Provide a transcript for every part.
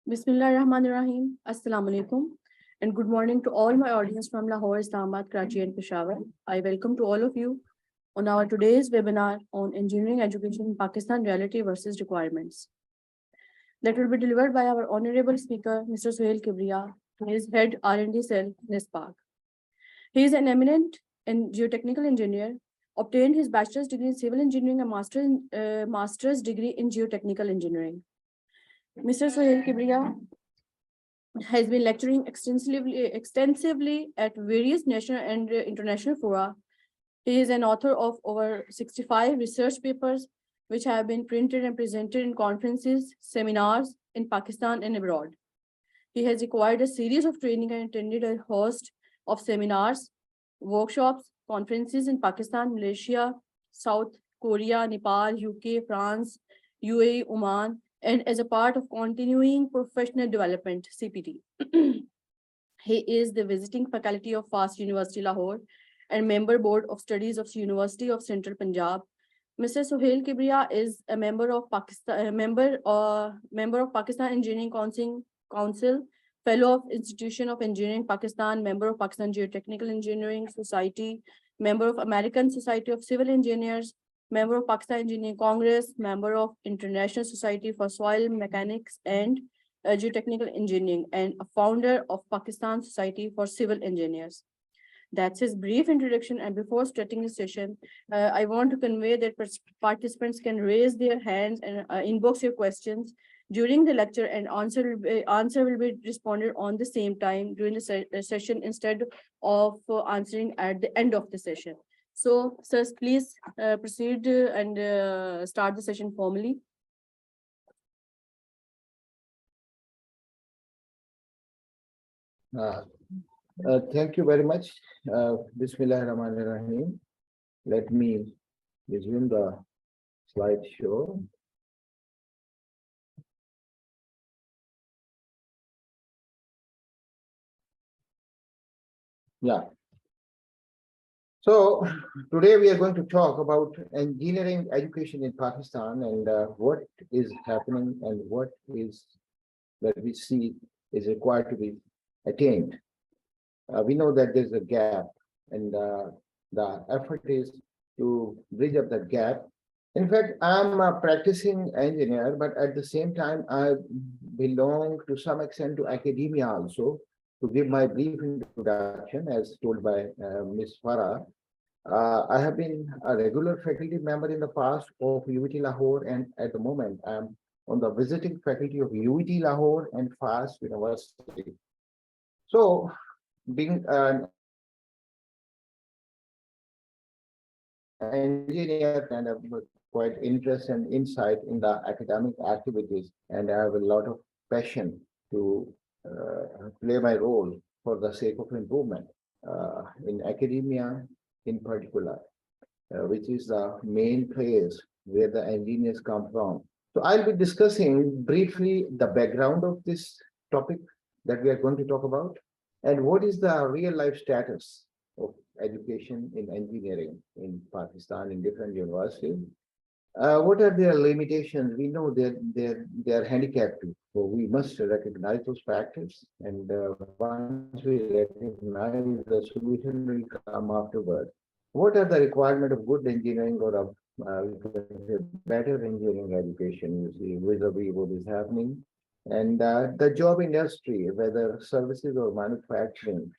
Bismillahirrahmanirrahim. Assalamu alaikum. And good morning to all my audience from Lahore, Islamabad, Karachi, and Peshawar. I welcome to all of you on our today's webinar on engineering education in Pakistan reality versus requirements. That will be delivered by our honorable speaker, Mr. Sohail Kibria, his head R&D cell, NISPAC. He is an eminent and geotechnical engineer, obtained his bachelor's degree in civil engineering and master's degree in geotechnical engineering. Mr. Sohail Kibria has been lecturing extensively at various national and international fora. He is an author of over 65 research papers, which have been printed and presented in conferences, seminars in Pakistan and abroad. He has acquired a series of training and attended a host of seminars, workshops, conferences in Pakistan, Malaysia, South Korea, Nepal, UK, France, UAE, Oman, and as a part of continuing professional development, CPT. He is the visiting faculty of FAST University Lahore and member board of studies of University of Central Punjab. Mr. Sohail Kibria is a member of member of Pakistan Engineering Council, fellow of Institution of Engineering Pakistan, member of Pakistan Geotechnical Engineering Society, member of American Society of Civil Engineers, member of Pakistan Engineering Congress, member of International Society for Soil Mechanics and Geotechnical Engineering, and a founder of Pakistan Society for Civil Engineers. That's his brief introduction. And before starting the session, I want to convey that participants can raise their hands and inbox your questions during the lecture, and answer will be responded on the same time during the session instead of answering at the end of the session. So, sirs, please proceed and start the session formally. Thank you very much. Bismillahirrahmanirrahim. Let me resume the slideshow. Yeah. So today we are going to talk about engineering education in Pakistan and what is happening and what is that we see is required to be attained. We know that there's a gap, and the effort is to bridge up that gap. In fact, I'm a practicing engineer, but at the same time, I belong to some extent to academia also. To give my brief introduction, as told by Ms. Farah, I have been a regular faculty member in the past of UT Lahore, and at the moment, I'm on the visiting faculty of UT Lahore and FAST University. So, being an engineer, and I've got quite interest and insight in the academic activities, and I have a lot of passion to play my role for the sake of improvement in academia in particular, which is the main place where the engineers come from. So I'll be discussing briefly the background of this topic that we are going to talk about, and what is the real life status of education in engineering in Pakistan in different universities. What are their limitations? We know that they're handicapped too. So we must recognize those factors, and once we recognize, the solution will come afterward. What are the requirements of good engineering or of better engineering education? You see, vis-a-vis what is happening, and the job industry, whether services or manufacturing,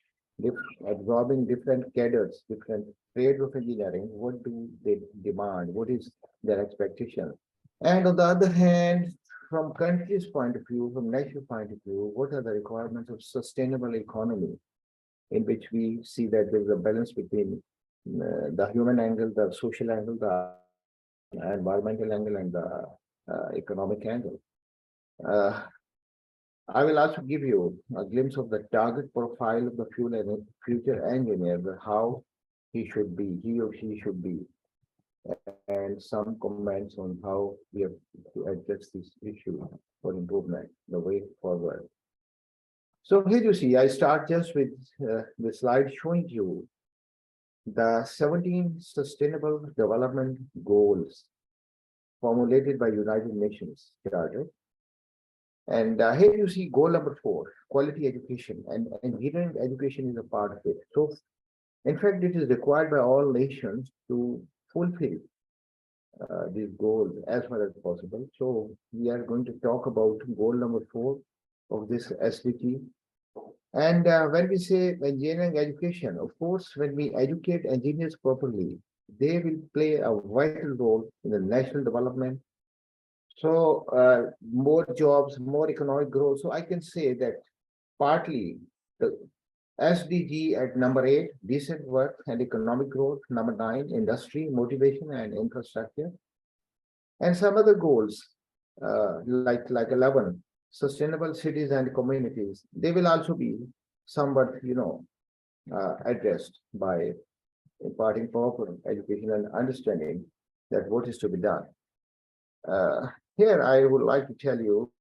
absorbing different cadres, different trades of engineering, what do they demand? What is their expectation? And on the other hand, from country's point of view, from national point of view, what are the requirements of sustainable economy, in which we see that there's a balance between the human angle, the social angle, the environmental angle, and the economic angle. I will also give you a glimpse of the target profile of the future engineer, how he or she should be, and some comments on how we have to address this issue for improvement, the way forward. So here you see, I start just with the slide showing you the 17 Sustainable Development Goals formulated by United Nations Charter. And here you see goal number 4, quality education, and engineering education is a part of it. So, in fact, it is required by all nations to fulfill these goals as far as possible. So, we are going to talk about goal number 4 of this SDG. And when we say engineering education, of course, when we educate engineers properly, they will play a vital role in the national development. So more jobs, more economic growth. So I can say that partly the SDG at number 8, decent work and economic growth. Number 9, industry, motivation and infrastructure. And some other goals, like 11, sustainable cities and communities. They will also be somewhat, addressed by imparting proper education and understanding that what is to be done. Uh, Here, I would like to tell you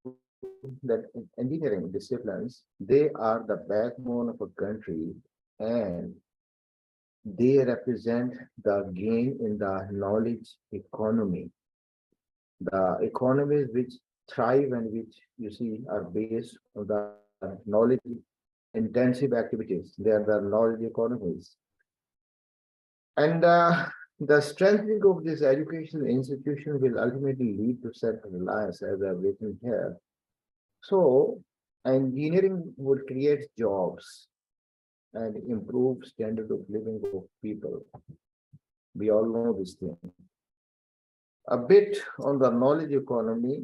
that engineering disciplines, they are the backbone of a country, and they represent the gain in the knowledge economy. The economies which thrive and which you see are based on the knowledge intensive activities. They are the knowledge economies. And the strengthening of this educational institution will ultimately lead to self-reliance, as I've written here. So, engineering would create jobs and improve standard of living of people. We all know this thing. A bit on the knowledge economy.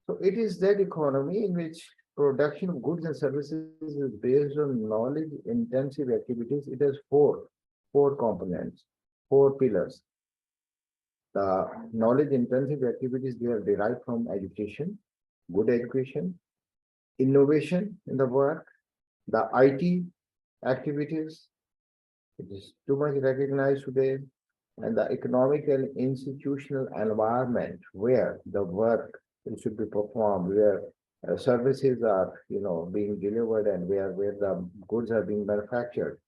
So, it is that economy in which production of goods and services is based on knowledge intensive activities. It has four components, 4 pillars. The knowledge intensive activities, they are derived from education, good education, innovation in the work, the IT activities, it is too much recognized today, and the economic and institutional environment where the work should be performed, where services are, being delivered, and where the goods are being manufactured.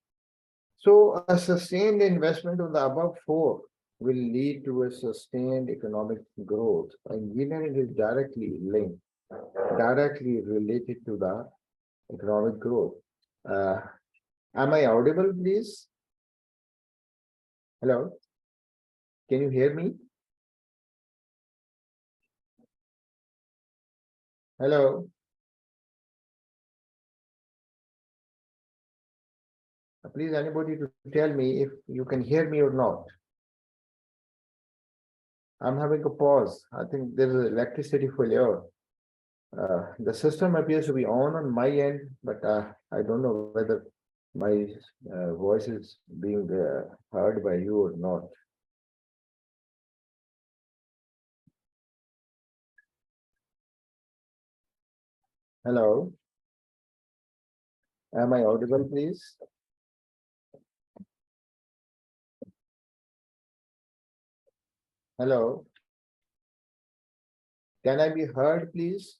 So a sustained investment of the above 4 will lead to a sustained economic growth. Engineering is directly linked, directly related to the economic growth. Uh, am I audible, please? Hello? Can you hear me? Hello? Please, anybody to tell me if you can hear me or not. I'm having a pause. I think there is electricity failure. The system appears to be on my end, but I don't know whether my voice is being heard by you or not. Hello? Am I audible, please? Hello? Can I be heard, please?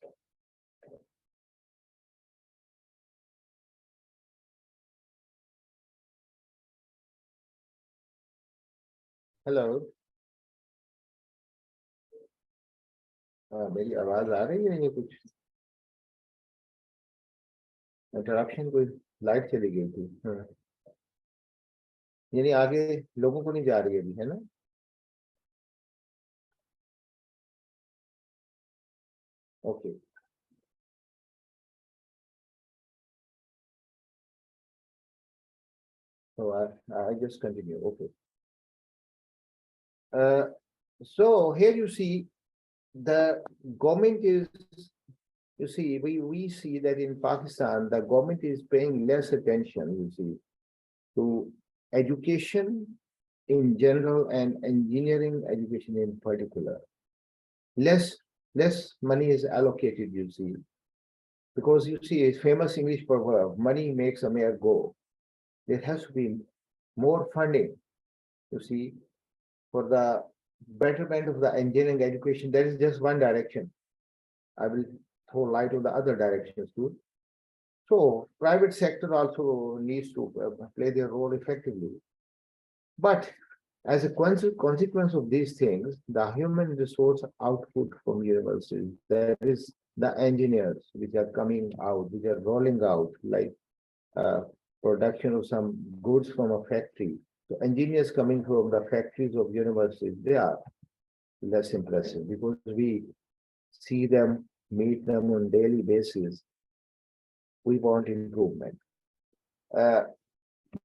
Hello मेरी आवाज आ रही है ये कुछ interruption कोई light चली गई थी यानी आगे लोगों को नहीं जा रही है अभी है ना okay so I just continue okay so here you see the government is you see we see that in Pakistan the government is paying less attention you see to education in general and engineering education in particular less money is allocated you see because you see a famous English proverb money makes a mayor go there has to be more funding you see for the betterment of the engineering education. That is just one direction. I will throw light on the other directions too. So private sector also needs to play their role effectively. But As a consequence of these things, the human resource output from universities, that is the engineers which are coming out, which are rolling out, like uh, production of some goods from a factory. So engineers coming from the factories of universities, they are less impressive because we see them, meet them on daily basis. We want improvement. Uh,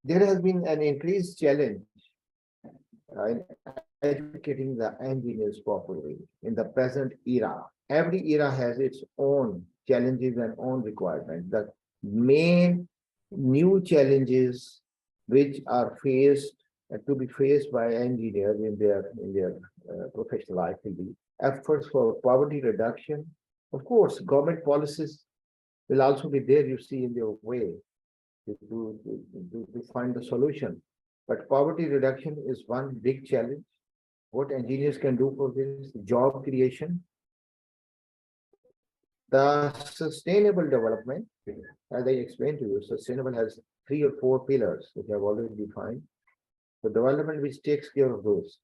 there has been an increased challenge in educating the engineers properly in the present era. Every era has its own challenges and own requirements. The main new challenges which are faced to be faced by engineers in their professional life will be efforts for poverty reduction. Of course, government policies will also be there, you see, in their way to find the solution. But poverty reduction is one big challenge. What engineers can do for this, job creation, the sustainable development, as I explained to you, sustainable has 3 or 4 pillars which I've already defined. The development which takes care of those.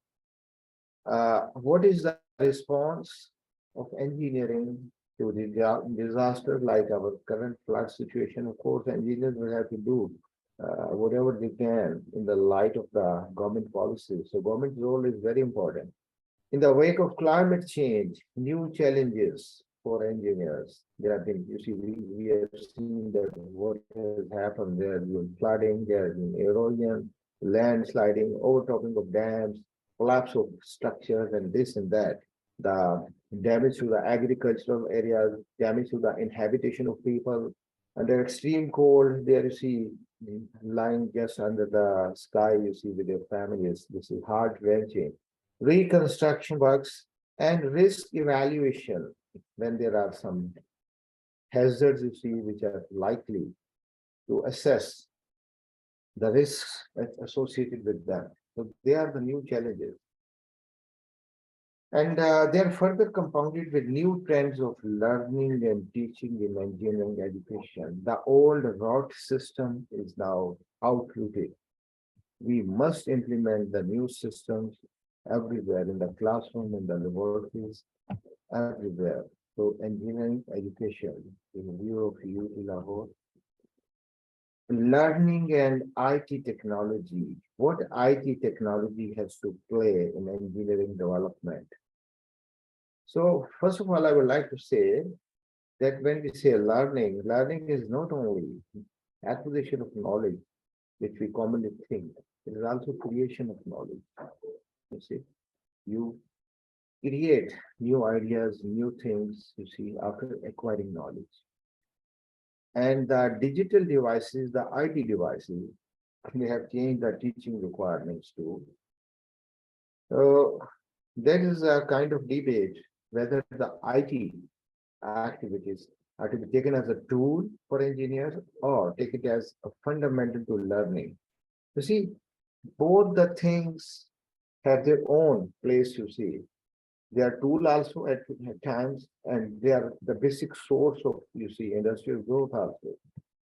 What is the response of engineering to the disaster like our current flood situation? Of course, engineers will have to do whatever they can in the light of the government policies. So government's role is very important. In the wake of climate change, new challenges for engineers. There have been, you see, we have seen that what has happened. There has been flooding, there has been erosion, landsliding, overtopping of dams, collapse of structures, and this and that. The damage to the agricultural areas, damage to the inhabitation of people, under extreme cold, there you see lying just under the sky, you see with your families. This is heart wrenching. Reconstruction works and risk evaluation when there are some hazards you see which are likely to assess the risks associated with them. So they are the new challenges. And they are further compounded with new trends of learning and teaching in engineering education. The old rote system is now outrooted. We must implement the new systems everywhere in the classroom, in the laboratories, everywhere. So engineering education in view of UT Lahore. Learning and IT technology. What IT technology has to play in engineering development? So first of all, I would like to say that when we say learning, learning is not only acquisition of knowledge, which we commonly think, it is also creation of knowledge. You see, you create new ideas, new things, you see, after acquiring knowledge. And the digital devices, the IT devices, they have changed the teaching requirements too. So there is a kind of debate whether the IT activities are to be taken as a tool for engineers or take it as a fundamental to learning. You see, both the things have their own place, you see. They are tool also at times, and they are the basic source of, you see, industrial growth also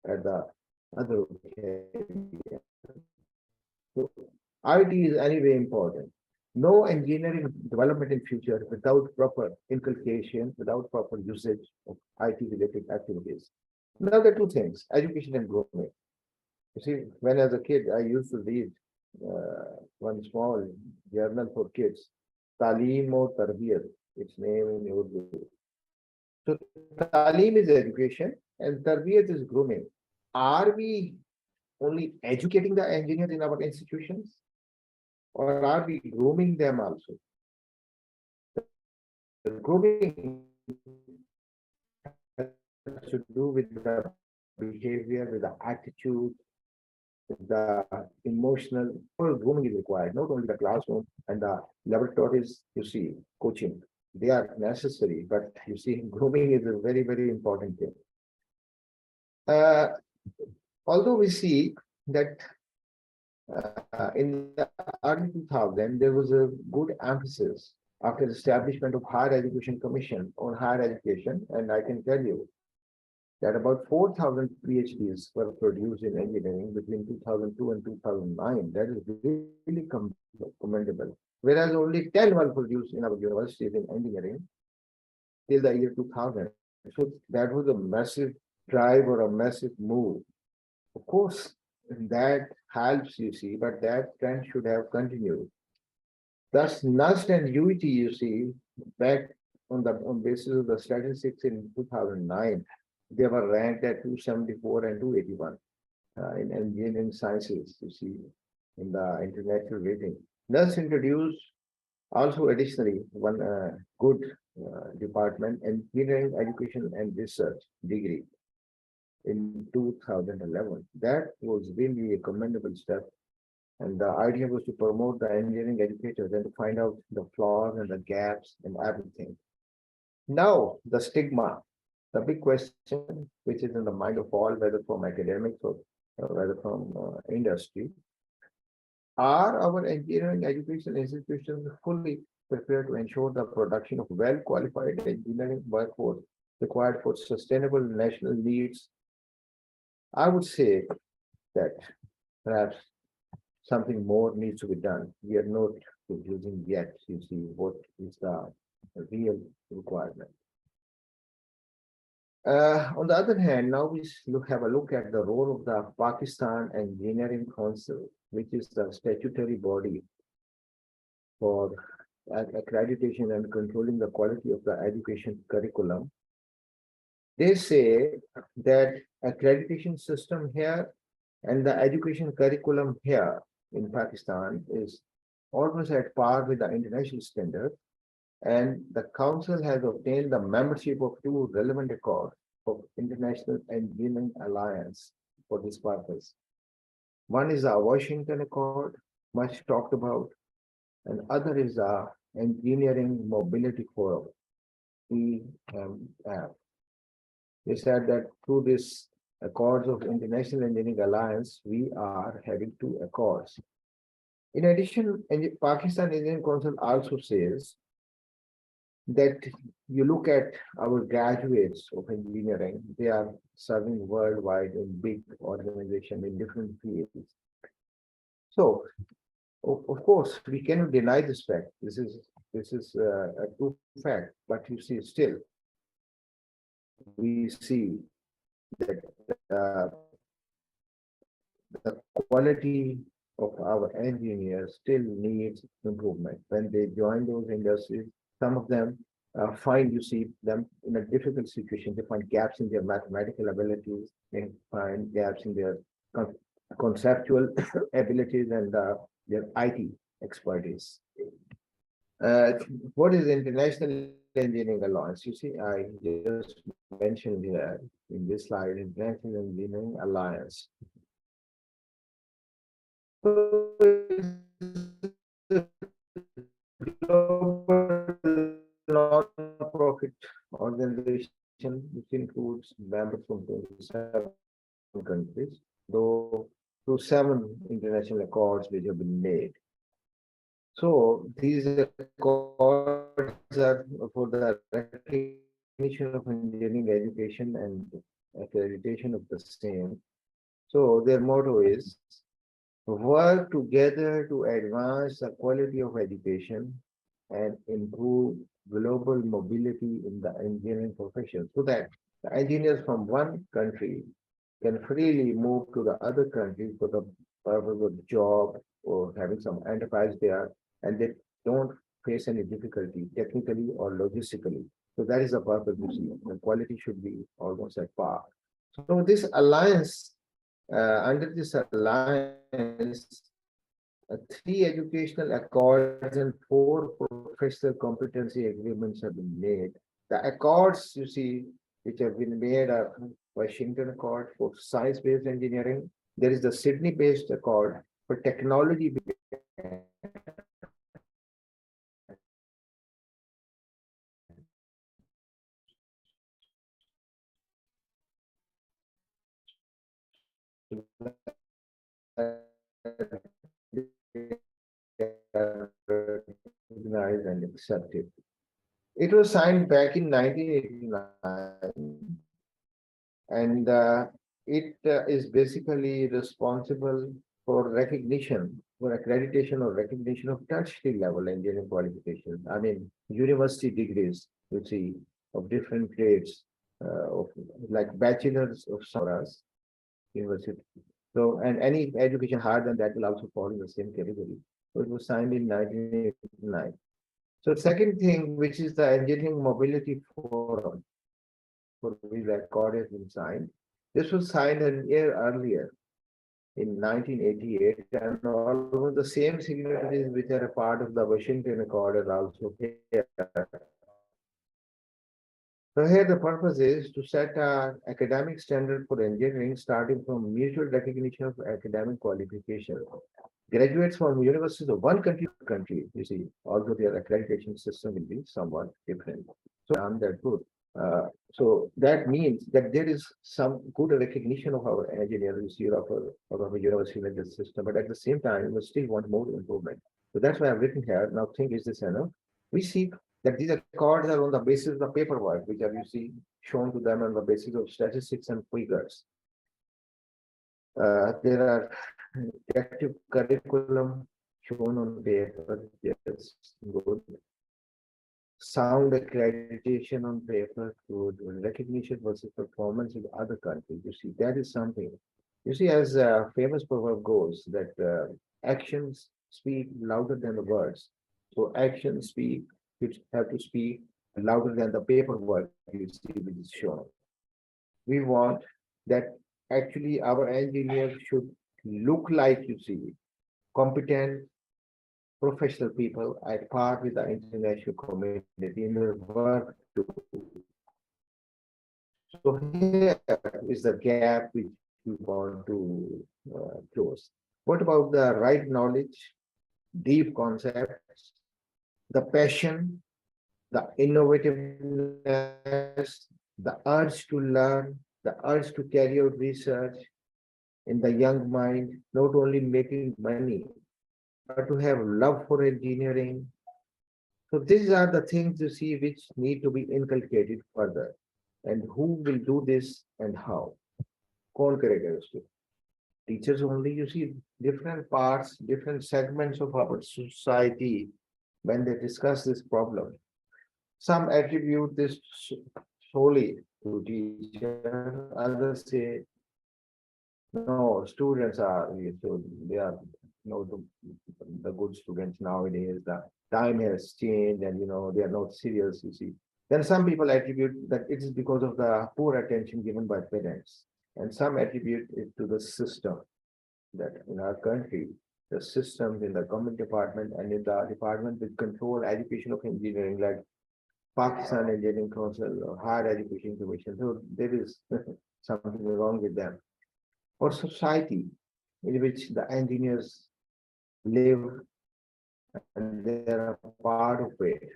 at the other area. So IT is anyway important. No engineering development in future without proper inculcation, without proper usage of IT related activities. Now there are 2 things, education and grooming. You see, when as a kid, I used to read one small journal for kids, Talim or Tarbiyat, its name in Urdu. So Talim is education and Tarbiyat is grooming. Are we only educating the engineers in our institutions, or are we grooming them also? The grooming has to do with the behavior, with the attitude, with the emotional. All grooming is required, not only the classroom and the laboratories, you see, coaching. They are necessary, but you see, grooming is a very, very important thing. Uh, although we see that in the early 2000, there was a good emphasis after the establishment of Higher Education Commission on higher education, and I can tell you that about 4,000 PhDs were produced in engineering between 2002 and 2009. That is really commendable. Whereas only 10 were produced in our universities in engineering till the year 2000. So that was a massive drive or a massive move. Of course, that helps, you see, but that trend should have continued. Thus, NUST and UET, you see, back on basis of the statistics in 2009, they were ranked at 274 and 281 in engineering sciences, you see, in the international rating. NUST introduced also additionally one good department, engineering education and research degree in 2011. That was really a commendable step. And the idea was to promote the engineering educators and to find out the flaws and the gaps and everything. Now, the stigma, the big question, which is in the mind of all, whether from academics or whether from industry, are our engineering education institutions fully prepared to ensure the production of well-qualified engineering workforce required for sustainable national needs? I would say that perhaps something more needs to be done. We are not producing yet, you see, what is the real requirement. On the other hand, now we have a look at the role of the Pakistan Engineering Council, which is the statutory body for accreditation and controlling the quality of the education curriculum. They say that accreditation system here and the education curriculum here in Pakistan is almost at par with the international standard. And the council has obtained the membership of two relevant accords of International Engineering Alliance for this purpose. One is the Washington Accord, much talked about, and other is the Engineering Mobility Forum, EMF. They said that through this Accords of International Engineering Alliance, we are having two accords. In addition, Pakistan Engineering Council also says that you look at our graduates of engineering, they are serving worldwide in big organizations in different fields. So, of course, we cannot deny this fact. This is a true fact, but you see, still, we see that the quality of our engineers still needs improvement. When they join those industries, some of them find, you see, them in a difficult situation. They find gaps in their mathematical abilities, they find gaps in their conceptual abilities and their IT expertise. What is International Engineering Alliance? You see, I just mentioned here in this slide, International Engineering Alliance. So non-profit organization which includes members from 27 countries, though through 7 international accords which have been made. So these accords are for the recognition of engineering education and accreditation of the same. So their motto is work together to advance the quality of education and improve global mobility in the engineering profession so that the engineers from one country can freely move to the other country for the purpose of job or having some enterprise there, and they don't face any difficulty technically or logistically. So that is the purpose you see. The quality should be almost at par. So this alliance, under this alliance, 3 educational accords and 4 professional competency agreements have been made. The accords, you see, which have been made are Washington Accord for science-based engineering. There is the Sydney-based accord for technology. Recognized and accepted. It was signed back in 1989 And it is basically responsible for recognition, for accreditation or recognition of tertiary level engineering qualifications. I mean, university degrees, you see, of different grades, of like bachelors of us, university. So, and any education higher than that will also fall in the same category. So it was signed in 1989. So second thing, which is the Engineering Mobility Forum, for which the accord has been signed. This was signed a year earlier in 1988, and almost the same signatories which are a part of the Washington Accord are also here. So here the purpose is to set an academic standard for engineering starting from mutual recognition of academic qualification. Graduates from universities of one country, you see, although their accreditation system will be somewhat different. So I'm that good. So that means that there is some good recognition of our engineers, of our university level system, but at the same time, we still want more improvement. So that's why I've written here. Now, think is this enough? We seek that these accords are on the basis of the paperwork, which are you see shown to them on the basis of statistics and figures. There are active curriculum shown on paper, yes, good. Sound accreditation on paper, good. Recognition versus performance in other countries. You see, that is something. You see, as a famous proverb goes, that actions speak louder than the words. So actions speak, which have to speak louder than the paperwork you see which is shown. We want that actually our engineers should look like you see competent professional people at par with the international community in their work too. So here is the gap which we want to close. What about the right knowledge, deep concepts, the passion, the innovativeness, the urge to learn, the urge to carry out research in the young mind, not only making money, but to have love for engineering. So these are the things you see which need to be inculcated further. And who will do this and how? कौन करेगा इसको? Teachers only, you see different parts, different segments of our society when they discuss this problem. Some attribute this solely to teacher, others say no, students are, so they are, the good students nowadays, the time has changed and, they are not serious, you see. Then some people attribute that it is because of the poor attention given by parents. And some attribute it to the system that in our country, the systems in the government department and in the department which control education of engineering, like Pakistan Engineering Council or Higher Education Commission. So there is something wrong with them. Or society in which the engineers live and they are a part of it.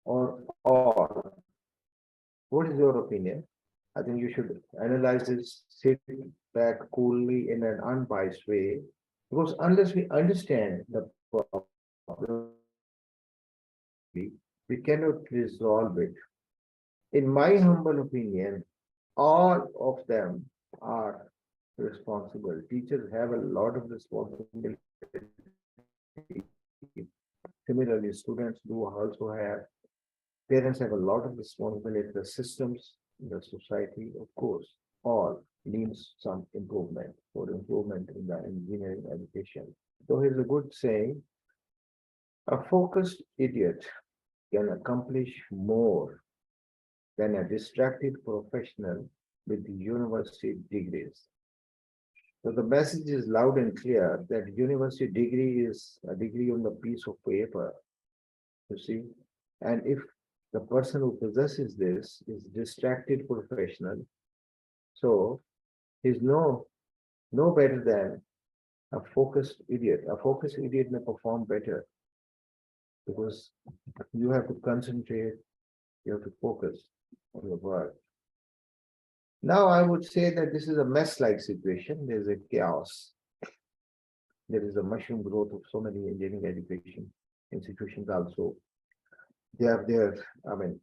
Or what is your opinion? I think you should analyze this, sit back coolly in an unbiased way, because unless we understand the problem, we cannot resolve it. In my humble opinion, all of them are responsible. Teachers have a lot of responsibility. Similarly, students do also have, parents have a lot of responsibility. The systems, the society, of course, all needs some improvement for improvement in the engineering education. So here's a good saying, a focused idiot can accomplish more than a distracted professional with university degrees. So the message is loud and clear that university degree is a degree on the piece of paper, you see. And if the person who possesses this is distracted professional, so he's no better than a focused idiot. A focused idiot may perform better because you have to concentrate, you have to focus on your work. Now I would say that this is a mess-like situation. There's a chaos. There is a mushroom growth of so many engineering education institutions also. They have their, I mean,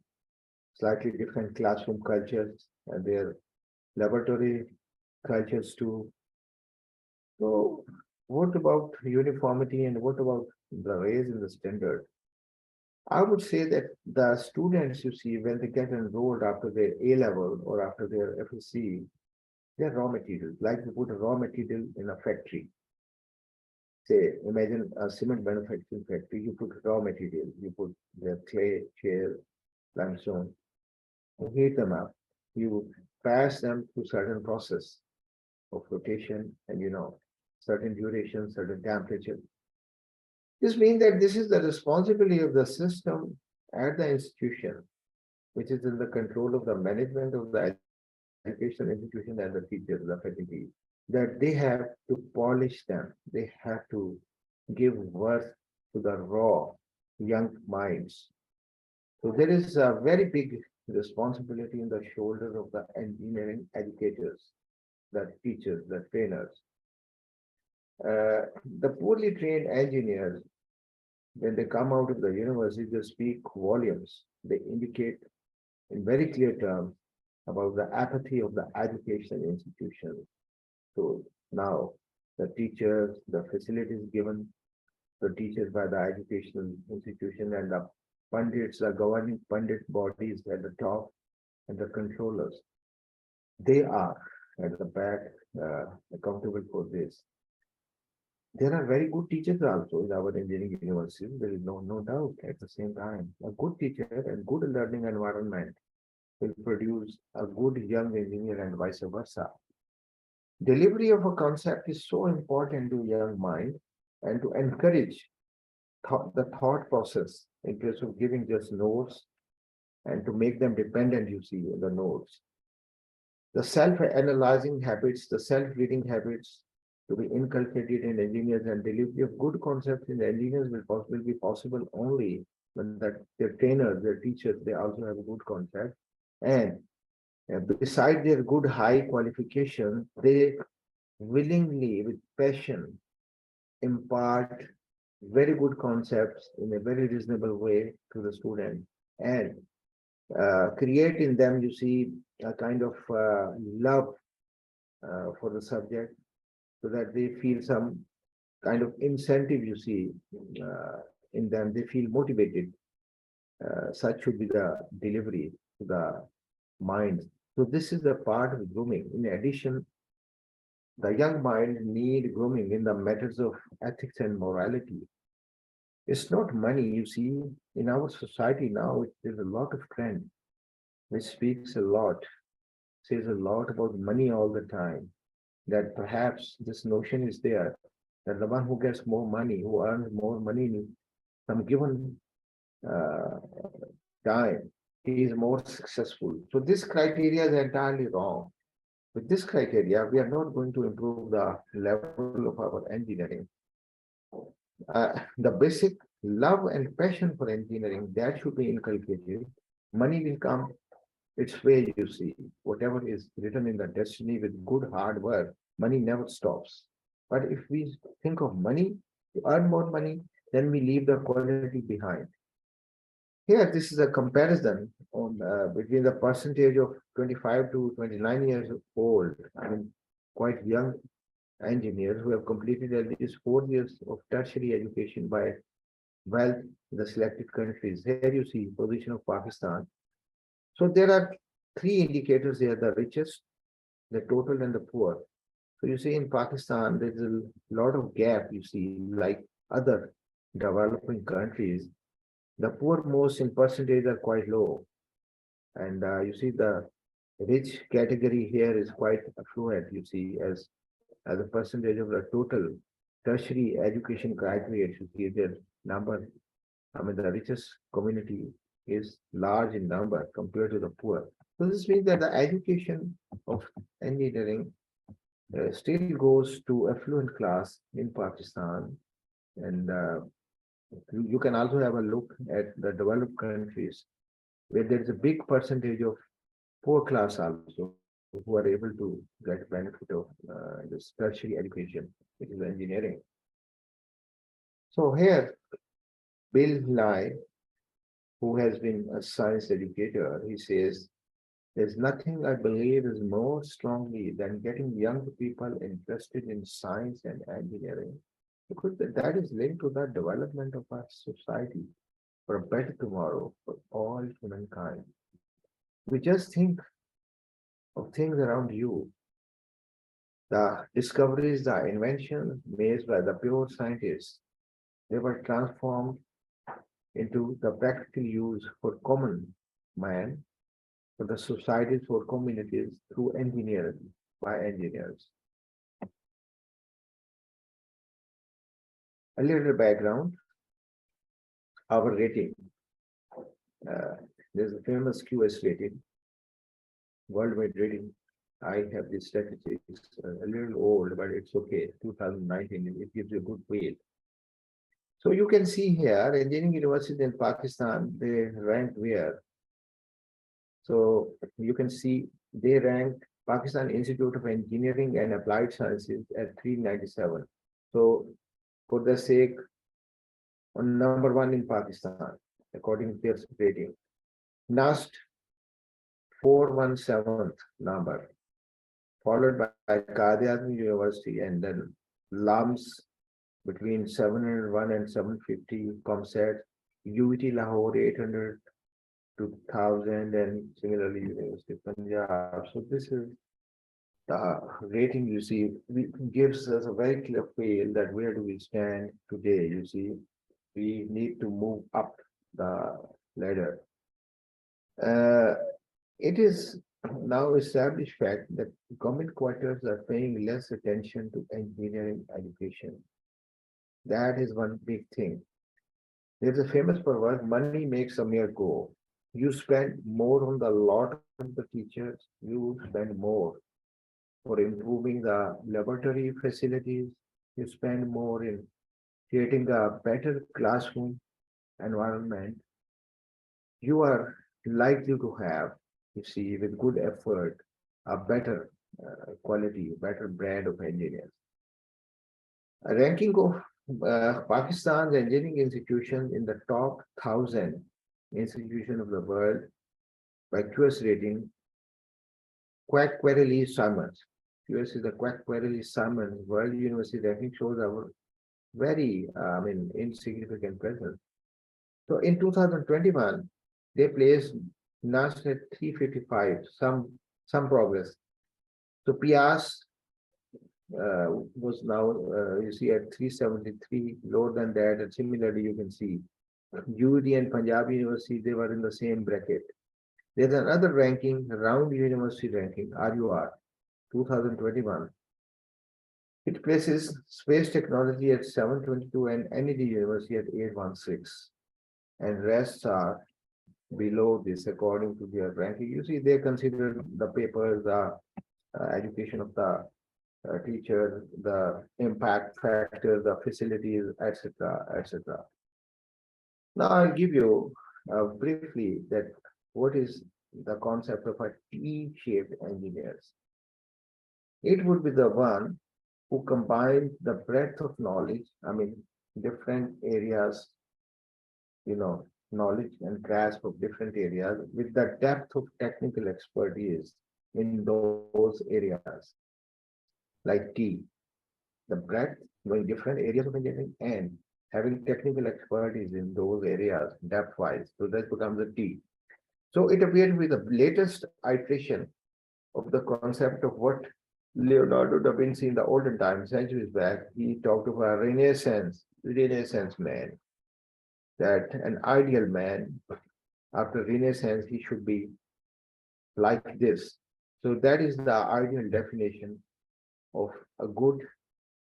slightly different classroom cultures and their laboratory cultures too. So, what about uniformity and what about the raise in the standard? I would say that the students you see when they get enrolled after their A level or after their FSC, they're raw materials. Like you put a raw material in a factory. Say, imagine a cement manufacturing factory. You put raw material. You put the clay, shale, limestone. You heat them up. You pass them through certain process of rotation and certain duration, certain temperature. This means that this is the responsibility of the system at the institution, which is in the control of the management of the educational institution and the teachers, the faculty, that they have to polish them. They have to give worth to the raw young minds. So there is a very big responsibility in the shoulders of the engineering educators, the teachers, the trainers. The poorly trained engineers, when they come out of the university, they speak volumes. They indicate in very clear terms about the apathy of the education institution. So now the teachers, the facilities given to teachers by the educational institution and the pundits, the governing pundit bodies at the top and the controllers, they are at the back accountable for this. There are very good teachers also in our engineering universities. There is no doubt at the same time. A good teacher and good learning environment will produce a good young engineer and vice versa. Delivery of a concept is so important to young mind and to encourage the thought process in place of giving just notes and to make them dependent, you see, on the notes. The self-analyzing habits, the self-reading habits to be inculcated in engineers and delivery of good concepts in engineers will be possible only when their trainers, their teachers, they also have a good concept. And beside their good high qualification, they willingly, with passion, impart very good concepts in a very reasonable way to the student and create in them, you see, a kind of love for the subject so that they feel some kind of incentive, you see, in them. They feel motivated. Such should be the delivery to the mind. So this is the part of grooming. In addition, the young mind need grooming in the matters of ethics and morality. It's not money, you see, in our society now, there's a lot of trend which speaks a lot, says a lot about money all the time, that perhaps this notion is there, that the one who gets more money, who earns more money in some given uh, time, he is more successful. So this criteria is entirely wrong. With this criteria, we are not going to improve the level of our engineering. The basic love and passion for engineering, that should be inculcated. Money will come its way, you see. Whatever is written in the destiny with good hard work, money never stops. But if we think of money, to earn more money, then we leave the quality behind. Here, this is a comparison on between the percentage of 25 to 29 years old, I mean, quite young engineers who have completed at least 4 years of tertiary education by wealth in the selected countries. Here you see position of Pakistan. So there are three indicators here: the richest, the total, and the poor. So you see in Pakistan, there's a lot of gap, you see, like other developing countries. The poor most in percentage are quite low. And you see the rich category here is quite affluent, you see, as a percentage of the total tertiary education graduates, you see their number. I mean, the richest community is large in number compared to the poor. So this means that the education of engineering still goes to affluent class in Pakistan, and you can also have a look at the developed countries where there is a big percentage of poor class also who are able to get benefit of this tertiary education, which is engineering. So here, Bill Nye, who has been a science educator, he says There's nothing I believe is more strongly than getting young people interested in science and engineering, because that is linked to the development of our society for a better tomorrow for all humankind. We just think of things around you, the discoveries, the inventions made by the pure scientists, they were transformed into the practical use for common man, for the societies, for communities through engineering by engineers. A little background, our rating. Uh, there's a famous QS rating, worldwide rating. I have these statistics a little old, but it's okay. 2019, it gives you a good weight. So you can see here, engineering universities in Pakistan, they rank where. So you can see they ranked Pakistan Institute of Engineering and Applied Sciences at 397. So for the sake, on number one in Pakistan, according to their rating. NAST 417th number, followed by Qadiat University, and then LAMS between 701 and 750, ComSat, UET Lahore 800 to 1000, and similarly University of Punjab. So this is the rating you see, gives us a very clear feel that where do we stand today. You see, we need to move up the ladder. Uh, it is now established fact that government quarters are paying less attention to engineering education. That is one big thing. There's a famous proverb, money makes a mere go. You spend more on the lot of the teachers, you spend more for improving the laboratory facilities, you spend more in creating a better classroom environment. You are likely to have, you see, with good effort, a better quality, better brand of engineers. A ranking of Pakistan's engineering institution in the top 1,000 institution of the world by QS rating, Quacquarelli Simons. QS is the Quacquarelli Simons World University ranking shows our very, insignificant presence. So in 2021, they placed NAST at 355, some progress. So Pias was now, you see, at 373, lower than that. And similarly, you can see UD and Punjab University, they were in the same bracket. There's another ranking, Round University ranking, RUR, 2021. It places space technology at 722 and NED University at 816. And rest are below this according to their ranking. You see, they consider the papers, the education of the teacher, the impact factor, the facilities, etc., etc. Now I'll give you briefly that what is the concept of a T-shaped engineers. It would be the one who combines the breadth of knowledge, different areas, knowledge and grasp of different areas with the depth of technical expertise in those areas, like T, the breadth knowing different areas of engineering and having technical expertise in those areas depth-wise. So that becomes a T. So it appears to be the latest iteration of the concept of what Leonardo da Vinci in the olden times, centuries back, he talked of a Renaissance man, that an ideal man after Renaissance, he should be like this. So that is the ideal definition of a good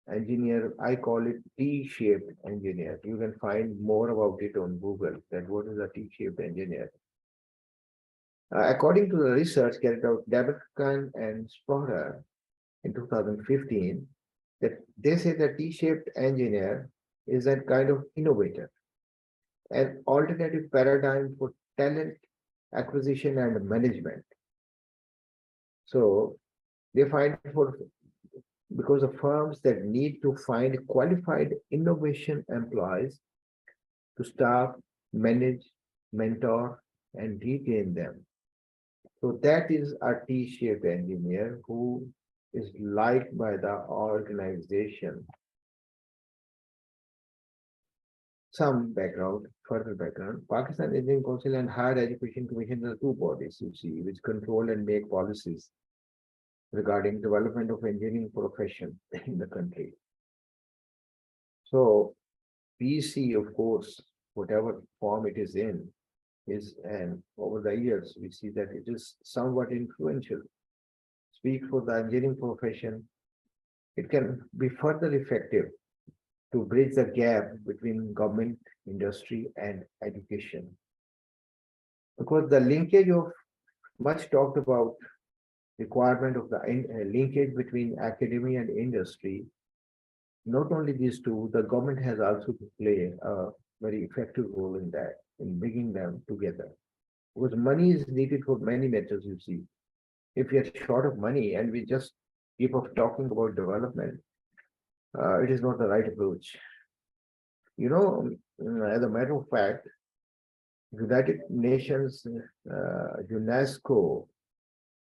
engineer. I call it T-shaped engineer. You can find more about it on Google, that what is a T-shaped engineer. According to the research carried out Daberkan and Sporer in 2015, that they say that T-shaped engineer is a kind of innovator, an alternative paradigm for talent acquisition and management. So they find because of firms that need to find qualified innovation employees to staff, manage, mentor, and retain them. So that is a T-shaped engineer who is liked by the organization. Some background, further background. Pakistan Engineering Council and Higher Education Commission are two bodies, you see, which control and make policies regarding development of engineering profession in the country. So PC, of course, whatever form it is in, is, and over the years we see that it is somewhat influential. Speak for the engineering profession, it can be further effective to bridge the gap between government, industry, and education. Because the linkage of much talked about requirement of the linkage between academia and industry, not only these two, the government has also to play a very effective role in that, in bringing them together. Because money is needed for many matters, you see. If we are short of money and we just keep on talking about development, it is not the right approach. You know, as a matter of fact, United Nations, UNESCO,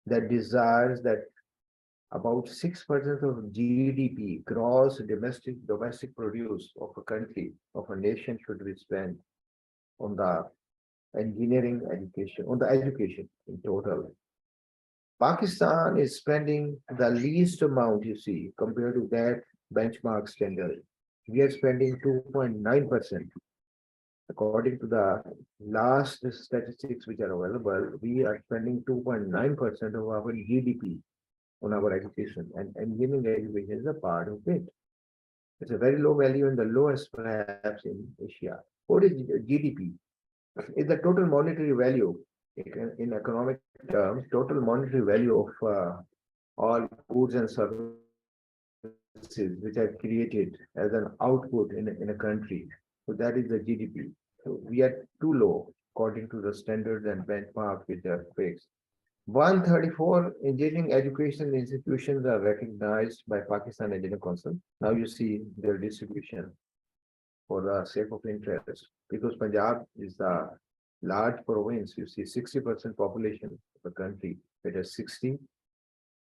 that desires that about 6% of GDP, gross domestic produce of a country, of a nation should be spent on the engineering education, on the education in total. Pakistan is spending the least amount, you see, compared to that benchmark standard. We are spending 2.9%. According to the last statistics which are available, we are spending 2.9% of our GDP on our education, and engineering education is a part of it. It's a very low value and the lowest perhaps in Asia. What is GDP? It's the total monetary value in economic terms, total monetary value of all goods and services which are created as an output in a country. So that is the GDP. So we are too low according to the standards and benchmarks which are fixed. 134 engineering education institutions are recognized by Pakistan Engineering Council. Now you see their distribution for the sake of interest. Because Punjab is the large province, you see 60% population of the country, it has 60.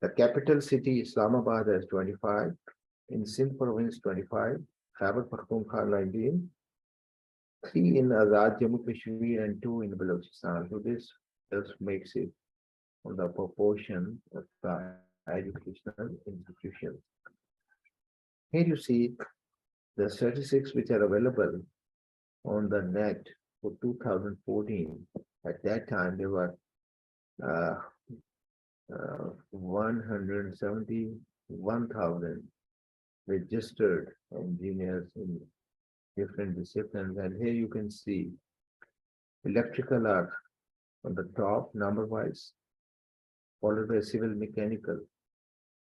The capital city, Islamabad, has 25. In Sindh province, 25. Khyber Pakhtunkhwa, 19. 3 in Azad Jammu Kashmir and 2 in Balochistan. So this just makes it on the proportion of the educational institutions. Here you see the statistics which are available on the net for 2014. At that time, there were 171,000 registered engineers in different disciplines. And here you can see electrical are on the top number wise, followed by civil mechanical.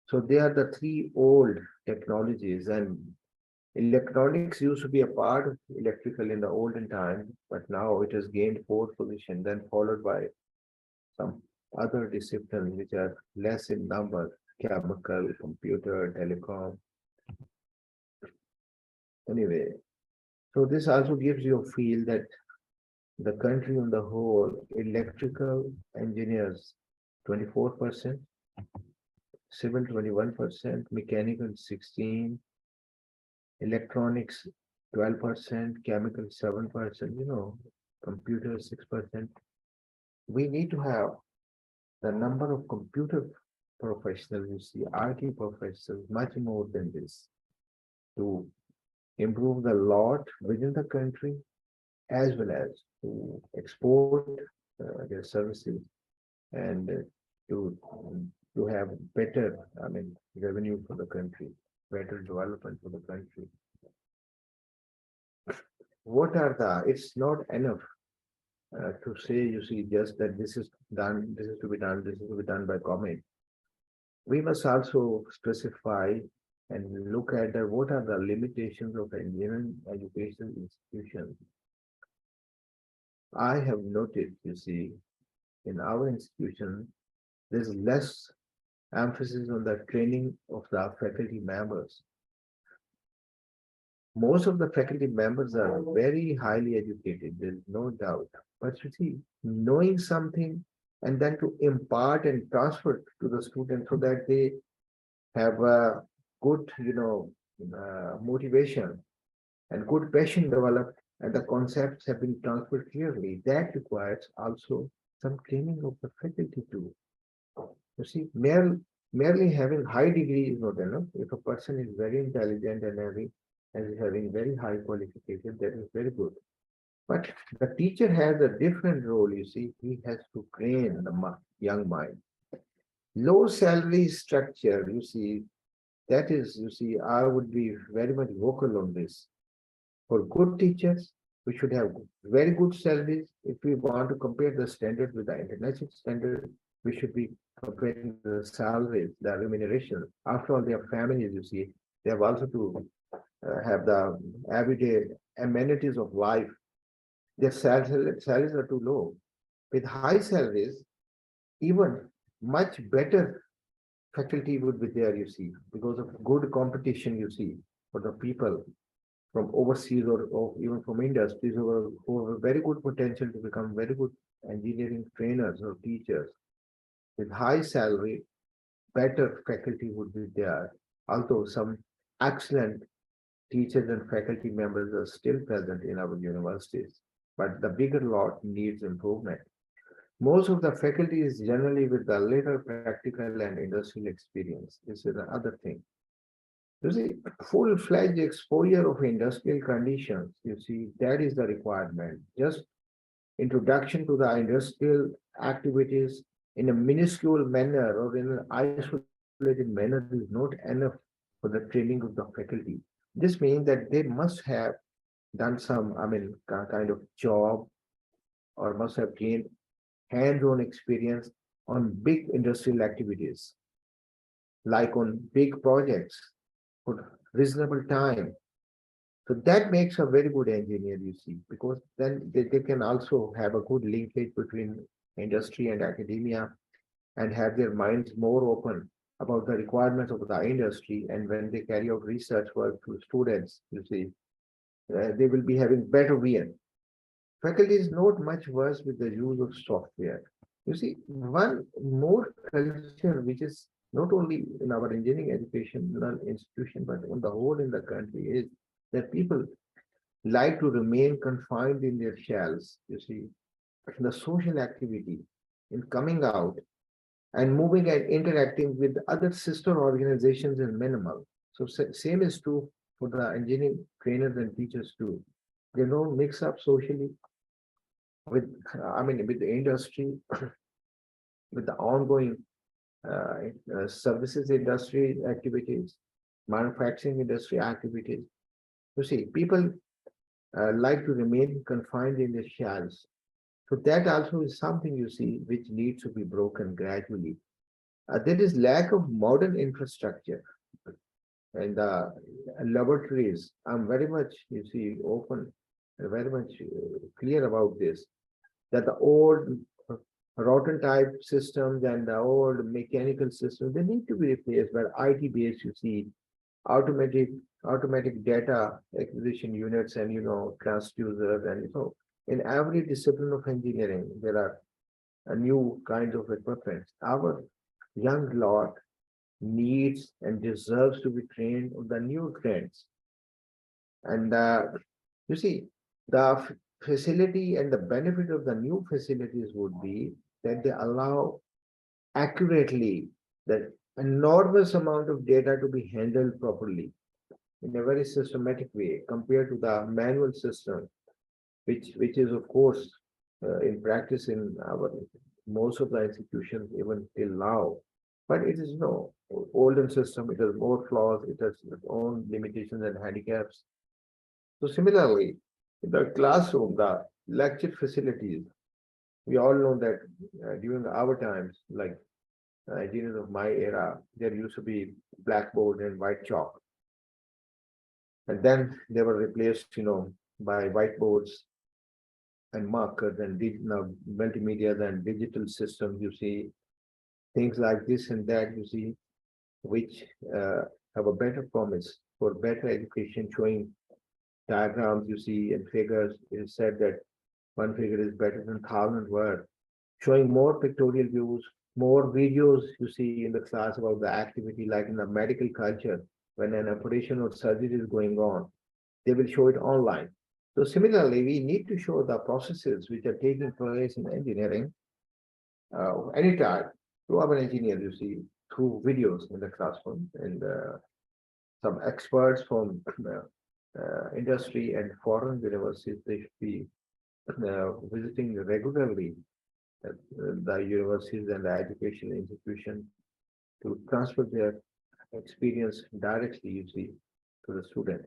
So they are the three old technologies, and electronics used to be a part of electrical in the olden time, but now it has gained fourth position, then followed by some other disciplines which are less in number, chemical, computer, telecom. Anyway, so this also gives you a feel that the country on the whole, electrical engineers 24%, civil 21%, mechanical 16%, electronics 12%, chemical 7%, computer 6%. We need to have the number of computer professionals, you see, IT professionals, much more than this to improve the lot within the country as well as to export their services and to to have better, revenue for the country, better development for the country. What are it's not enough to say, you see, just that this is done, this is to be done, this is to be done by government. We must also specify and look at what are the limitations of engineering education institutions. I have noted, you see, in our institution, there's less emphasis on the training of the faculty members. Most of the faculty members are very highly educated, there's no doubt. But you see, knowing something and then to impart and transfer to the student so that they have a good, motivation and good passion developed and the concepts have been transferred clearly. That requires also some training of the faculty too. You see, merely having high degree is not enough. If a person is very intelligent and is having very high qualification, that is very good. But the teacher has a different role, you see. He has to train the young mind. Low salary structure, you see, that is, you see, I would be very much vocal on this. For good teachers, we should have very good salaries. If we want to compare the standard with the international standard, we should be comparing the salaries, the remuneration. After all, they have families, you see. They have also to have the everyday amenities of life. Their salaries are too low. With high salaries, even much better faculty would be there, you see, because of good competition, you see, for the people from overseas or even from industries who have a very good potential to become very good engineering trainers or teachers. With high salary, better faculty would be there. Although some excellent teachers and faculty members are still present in our universities, but the bigger lot needs improvement. Most of the faculty is generally with the little practical and industrial experience. This is the other thing. You see, full-fledged exposure of industrial conditions, you see, that is the requirement. Just introduction to the industrial activities in a minuscule manner or in an isolated manner is not enough for the training of the faculty. This means that they must have done some, kind of job or must have gained hands-on experience on big industrial activities, like on big projects for reasonable time. So that makes a very good engineer, you see, because then they can also have a good linkage between industry and academia and have their minds more open about the requirements of the industry. And when they carry out research work to students, you see, they will be having better vision. Faculty is not much worse with the use of software. You see, one more culture which is not only in our engineering educational institution, but on the whole in the country is that people like to remain confined in their shells, you see, the social activity in coming out and moving and interacting with other sister organizations is minimal. So same is true for the engineering trainers and teachers too. They don't mix up socially with, with the industry, with the ongoing services industry activities, manufacturing industry activities. You see, people like to remain confined in their shells. So that also is something you see which needs to be broken gradually. There is lack of modern infrastructure and laboratories. I'm very much, you see, open, very much clear about this, that the old rotten type systems and the old mechanical systems, they need to be replaced by IT based, you see, automatic automatic data acquisition units and transducers and in every discipline of engineering there are a new kinds of equipment. Our young lot needs and deserves to be trained on the new trends. And you see, the facility and the benefit of the new facilities would be that they allow accurately the enormous amount of data to be handled properly in a very systematic way compared to the manual system, which is of course in practice in our most of the institutions even till now. But it is no older system. It has more flaws. It has its own limitations and handicaps. So similarly, in the classroom, the lecture facilities, we all know that during our times, like engineers of my era, there used to be blackboard and white chalk. And then they were replaced, by whiteboards and markers and multimedia and digital systems, you see, things like this and that, you see, which have a better promise for better education, showing diagrams, you see, and figures. It is said that one figure is better than 1,000 words, showing more pictorial views, more videos you see in the class about the activity, like in the medical culture, when an operation or surgery is going on, they will show it online. So similarly, we need to show the processes which are taking place in engineering anytime to our engineers, you see, through videos in the classroom and some experts from industry and foreign universities, they should be visiting regularly the universities and the educational institution to transfer their experience directly, you see, to the student.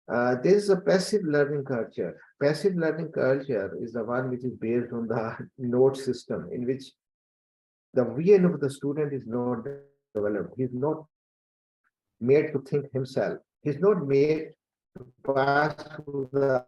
There is a passive learning culture. Passive learning culture is the one which is based on the note system, in which the VN of the student is not developed. He's not made to think himself. He's not made to pass through the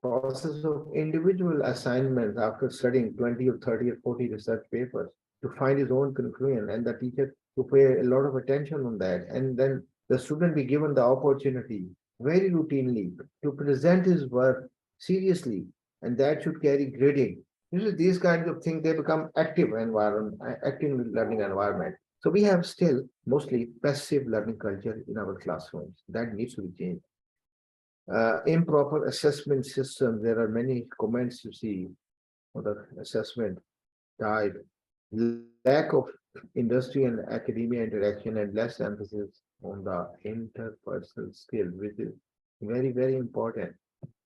process of individual assignments after studying 20 or 30 or 40 research papers to find his own conclusion, and the teacher to pay a lot of attention on that. And then the student be given the opportunity very routinely to present his work seriously, and that should carry grading. Usually these kinds of things, they become active environment, active learning environment. So we have still mostly passive learning culture in our classrooms. That needs to be changed. Improper assessment systems. There are many comments you see on the assessment type. Lack of industry and academia interaction and less emphasis on the interpersonal skills, which is very, very important.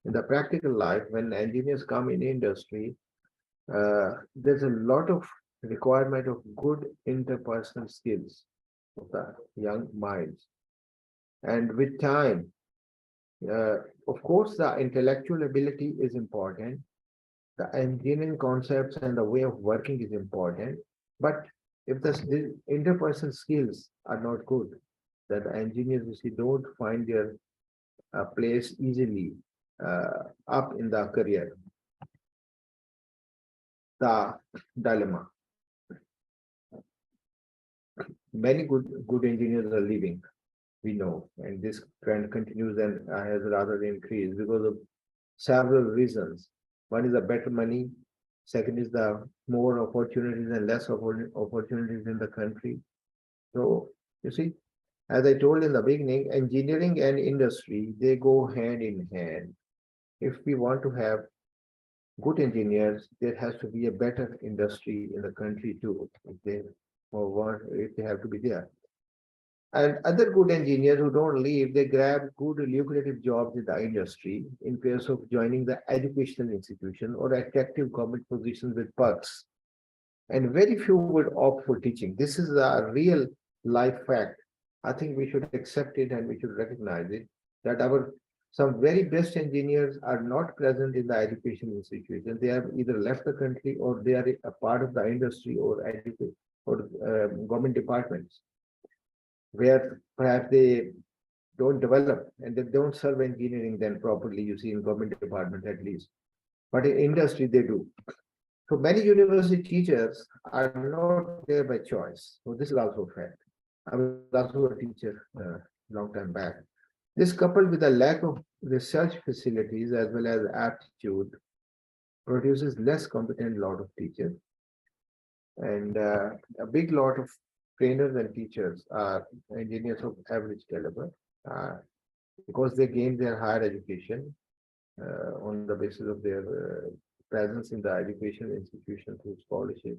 In the practical life, when engineers come in industry, there's a lot of requirement of good interpersonal skills of the young minds. And with time, uh, of course, the intellectual ability is important. The engineering concepts and the way of working is important. But if the interpersonal skills are not good, that the engineers you see don't find their place easily up in the career. The dilemma. Many good engineers are leaving, we know, and this trend continues and has rather increased because of several reasons. One is the better money. Second is the more opportunities and less opportunities in the country. So you see, as I told in the beginning, engineering and industry, they go hand in hand. If we want to have good engineers, there has to be a better industry in the country too. If they have to be there. And other good engineers who don't leave, they grab good lucrative jobs in the industry in case of joining the educational institution or attractive government positions with perks. And very few would opt for teaching. This is a real life fact. I think we should accept it and we should recognize it that our some very best engineers are not present in the education institution. They have either left the country or they are a part of the industry or education or government departments where perhaps they don't develop and they don't serve engineering then properly, you see, in government department at least. But in industry, they do. So many university teachers are not there by choice. So this is also a fact. I was also a teacher long time back. This coupled with a lack of research facilities as well as aptitude produces less competent lot of teachers. And a big lot of trainers and teachers are engineers of average caliber uh, because they gain their higher education on the basis of their presence in the educational institution through scholarship.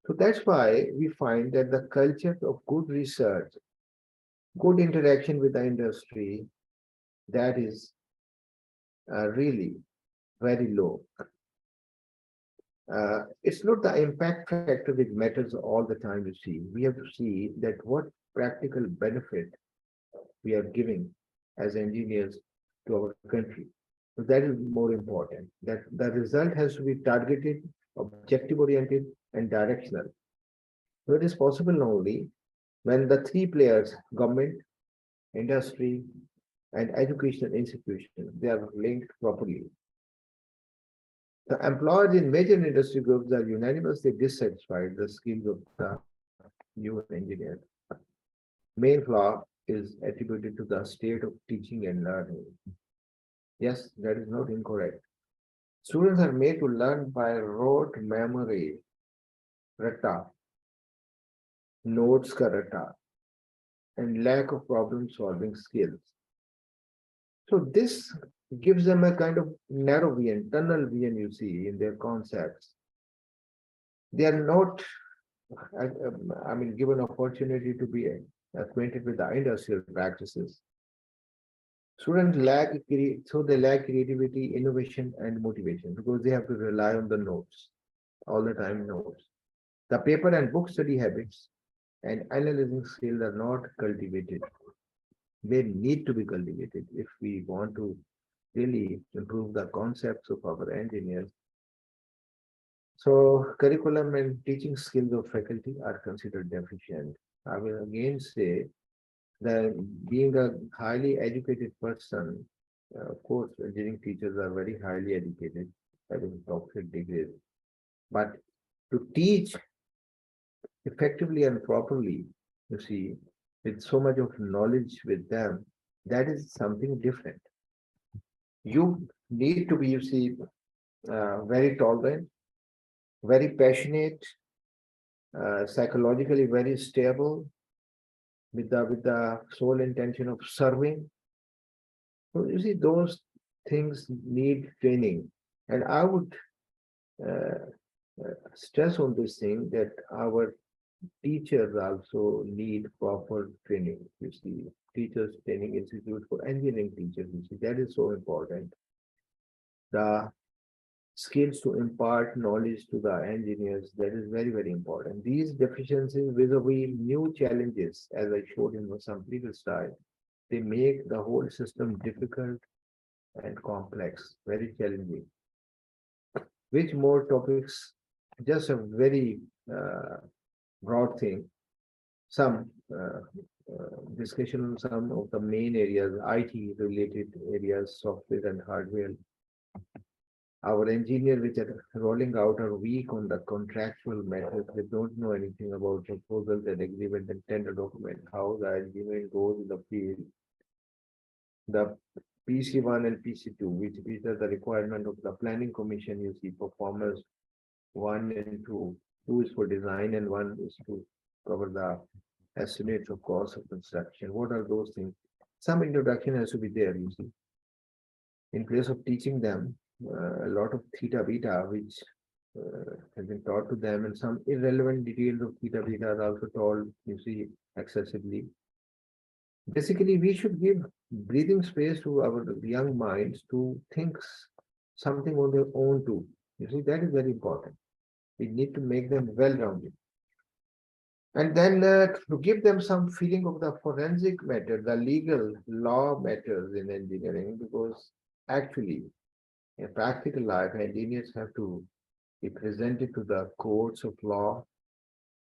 So that's why we find that the culture of good research, good interaction with the industry, that is really very low. It's not the impact factor which matters all the time, you see. We have to see that what practical benefit we are giving as engineers to our country. So that is more important, that the result has to be targeted, objective oriented, and directional. So it is possible only when the three players, government, industry, and educational institution, they are linked properly. The employers in major industry groups are unanimously dissatisfied with the skills of the new engineer. Main flaw is attributed to the state of teaching and learning. Yes, that is not incorrect. Students are made to learn by rote memory, rata, notes ka rata, and lack of problem solving skills. So this gives them a kind of narrow vision, tunnel vision, you see, in their concepts. They are not, given opportunity to be acquainted with the industrial practices. Students so they lack creativity, innovation, and motivation because they have to rely on the notes all the time. Notes. The paper and book study habits and analyzing skills are not cultivated. They need to be cultivated if we want to really improve the concepts of our engineers. So curriculum and teaching skills of faculty are considered deficient. I will again say that being a highly educated person, of course, engineering teachers are very highly educated, having doctorate degrees. But to teach effectively and properly, you see, with so much of knowledge with them, that is something different. You need to be, you see, very tolerant, very passionate, psychologically very stable, with the sole intention of serving. So you see, those things need training, and I would uh, stress on this thing that our teachers also need proper training. You see, Teachers Training Institute for engineering teachers. You see, that is so important. The skills to impart knowledge to the engineers, that is very, very important. These deficiencies vis-a-vis new challenges, as I showed in some previous slide, they make the whole system difficult and complex, very challenging. Which more topics? Just a very broad thing. Some discussion on some of the main areas, IT related areas, software and hardware. Our engineers which are rolling out are weak on the contractual matters. They don't know anything about proposals and agreement and tender document, how the engineering goes in the field. The PC1 and PC2, which are the requirement of the planning commission, you see performers 1 and 2. 2 is for design and 1 is to cover the estimates of cost of construction. What are those things? Some introduction has to be there, you see. In place of teaching them a lot of theta beta, which has been taught to them, and some irrelevant details of theta beta are also told, you see, excessively. Basically, we should give breathing space to our young minds to think something on their own too. You see, that is very important. We need to make them well-rounded. And then to give them some feeling of the forensic matter, the legal law matters in engineering, because actually, in practical life, engineers have to be presented to the courts of law,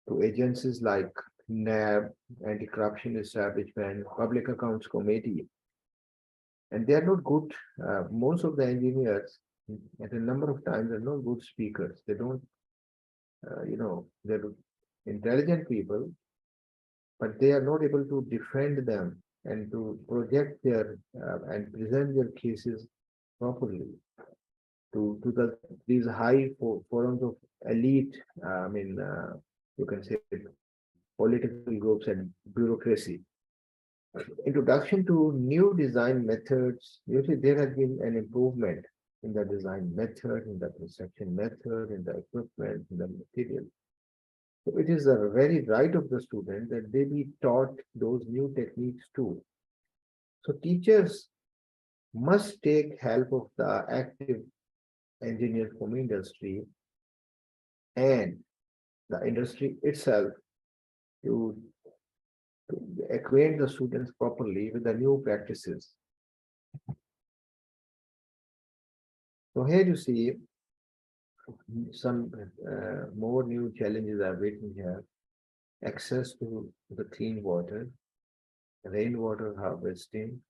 to agencies like NAB, Anti-Corruption Establishment, Public Accounts Committee, and they are not good. Most of the engineers, at a number of times, are not good speakers. They don't, they're intelligent people, but they are not able to defend them and to project their and present their cases properly to these high forums of elite. You can say political groups and bureaucracy. Introduction to new design methods. Usually there has been an improvement in the design method, in the construction method, in the equipment, in the material. So it is the very right of the student that they be taught those new techniques too. So teachers must take help of the active engineers from industry and the industry itself to, to acquaint the students properly with the new practices. So here you see some more new challenges are waiting here. Access to the clean water, rainwater harvesting.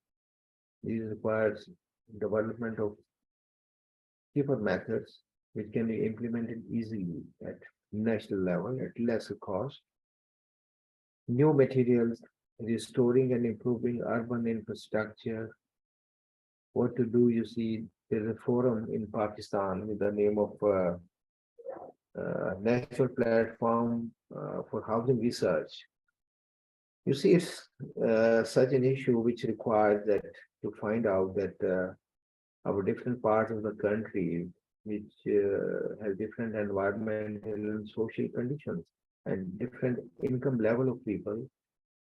These requires development of cheaper methods which can be implemented easily at national level at lesser cost. New materials, restoring and improving urban infrastructure. What to do, you see, there's a forum in Pakistan with the name of National Platform for Housing Research. You see, it's such an issue which requires that to find out that our different parts of the country, which have different environmental and social conditions and different income level of people,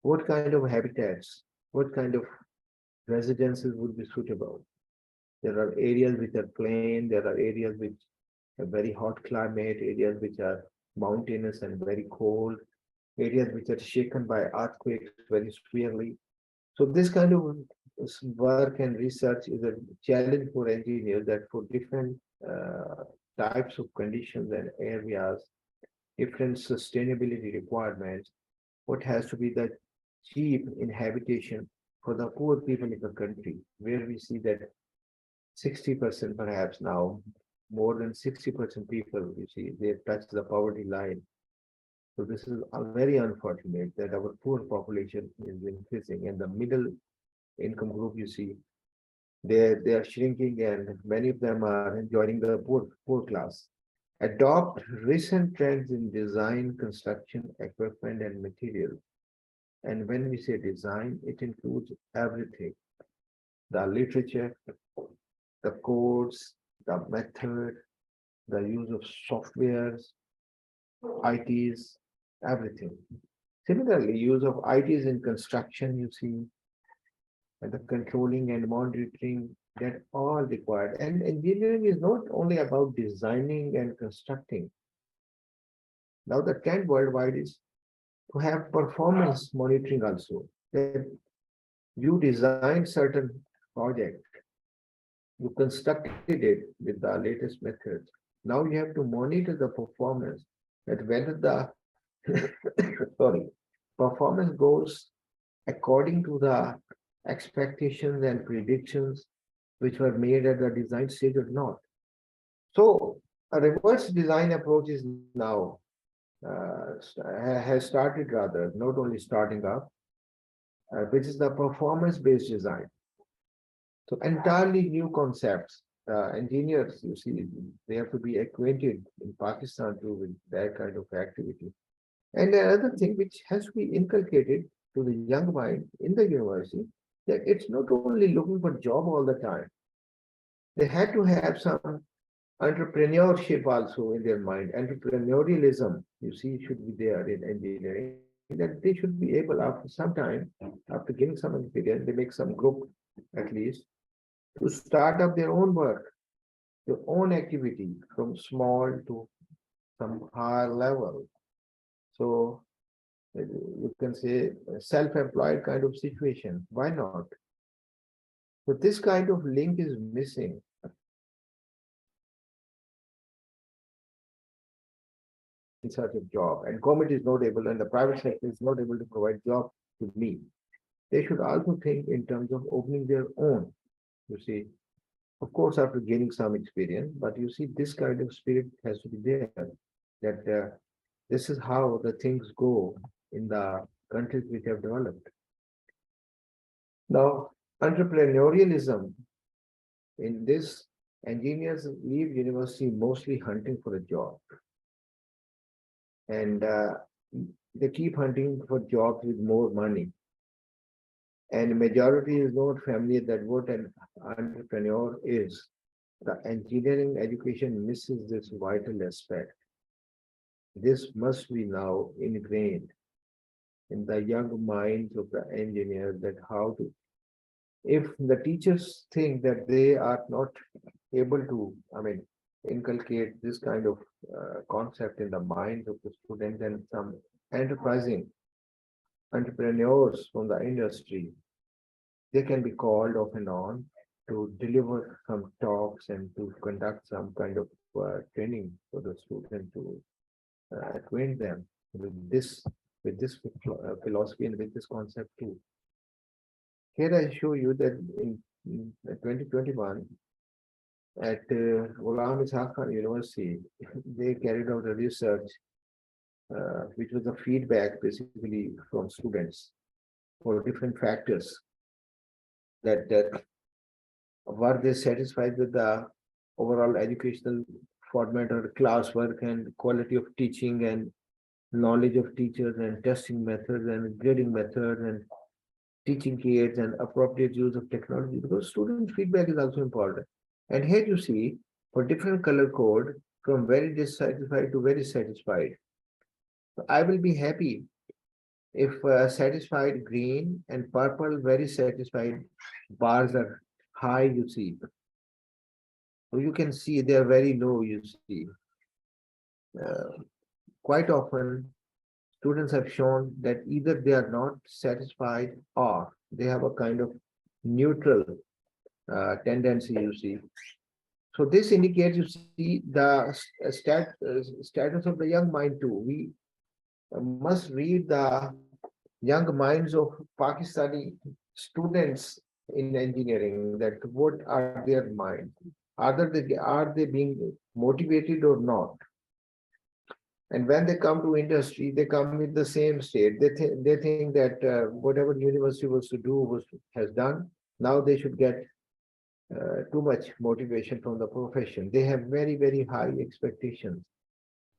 what kind of habitats, what kind of residences would be suitable. There are areas which are plain, there are areas which have very hot climate, areas which are mountainous and very cold, areas which are shaken by earthquakes very severely. So this kind of work and research is a challenge for engineers that for different types of conditions and areas, different sustainability requirements, what has to be the cheap in habitation for the poor people in the country, where we see that 60% perhaps now, more than 60% people, you see, they touch the poverty line. So this is very unfortunate that our poor population is increasing and the middle income group, you see, they are shrinking and many of them are joining the poor class. Adopt recent trends in design, construction, equipment, and materials. And when we say design, it includes everything, the literature, the codes, the method, the use of softwares, ITs, everything. Similarly, use of ITs in construction, you see, and the controlling and monitoring that all required. And engineering is not only about designing and constructing. Now the trend worldwide is to have performance monitoring also. That you design certain project, you constructed it with the latest methods. Now you have to monitor the performance, that whether the sorry, performance goes according to the expectations and predictions which were made at the design stage or not. So a reverse design approach is now has started rather, not only starting up, which is the performance-based design. So entirely new concepts. Engineers, you see, they have to be acquainted in Pakistan too with that kind of activity. And another thing which has to be inculcated to the young mind in the university, that it's not only looking for job all the time. They had to have some entrepreneurship also in their mind. Entrepreneurialism, you see, should be there in engineering, that they should be able after some time, after getting some experience, they make some group at least, to start up their own work, their own activity from small to some higher level. So you can say self-employed kind of situation. Why not? So this kind of link is missing. In search of job, and government is not able, and the private sector is not able to provide job to me. They should also think in terms of opening their own. You see, of course, after gaining some experience, but you see, this kind of spirit has to be there. That this is how the things go in the countries which have developed. Now, entrepreneurialism in this, engineers leave university mostly hunting for a job. And they keep hunting for jobs with more money. And majority is not familiar that what an entrepreneur is. The engineering education misses this vital aspect. This must be now ingrained in the young minds of the engineers, that how to, if the teachers think that they are not able to, inculcate this kind of concept in the minds of the students, and some enterprising entrepreneurs from the industry, they can be called off and on to deliver some talks and to conduct some kind of training for the student to acquaint them with this philosophy and with this concept too. Here I show you that in 2021 at Ghulam Ishaq Khan University, they carried out a research which was a feedback basically from students for different factors that Were they satisfied with the overall educational format or classwork and quality of teaching and knowledge of teachers and testing methods and grading methods and teaching aids and appropriate use of technology? Because student feedback is also important. And here you see for different color code from very dissatisfied to very satisfied. So I will be happy if satisfied green and purple very satisfied bars are high, you see. So you can see they are very low, you see. Uh, Quite often, students have shown that either they are not satisfied or they have a kind of neutral tendency, you see. So this indicates, you see, the status of the young mind too. We must read the young minds of Pakistani students in engineering, that what are their minds? Are they being motivated or not? And when they come to industry, they come with the same state. They think that whatever university was to do has done. Now they should get too much motivation from the profession. They have very high expectations.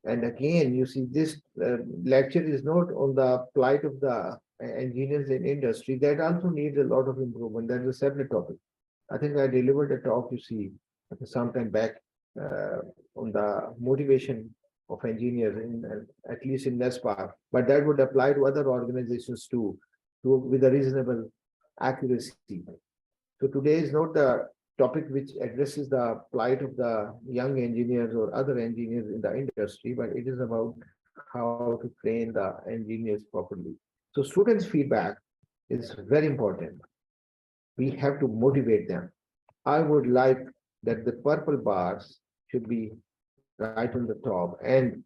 And again, you see, this lecture is not on the plight of the engineers in industry. That also needs a lot of improvement. That's a separate topic. I think I delivered a talk, you see, some time back uh, on the motivation of engineers, at least in NESPA, but that would apply to other organizations too, with a reasonable accuracy. So today is not the topic which addresses the plight of the young engineers or other engineers in the industry, but it is about how to train the engineers properly. So students' feedback is very important. We have to motivate them. I would like that the purple bars should be right on the top, and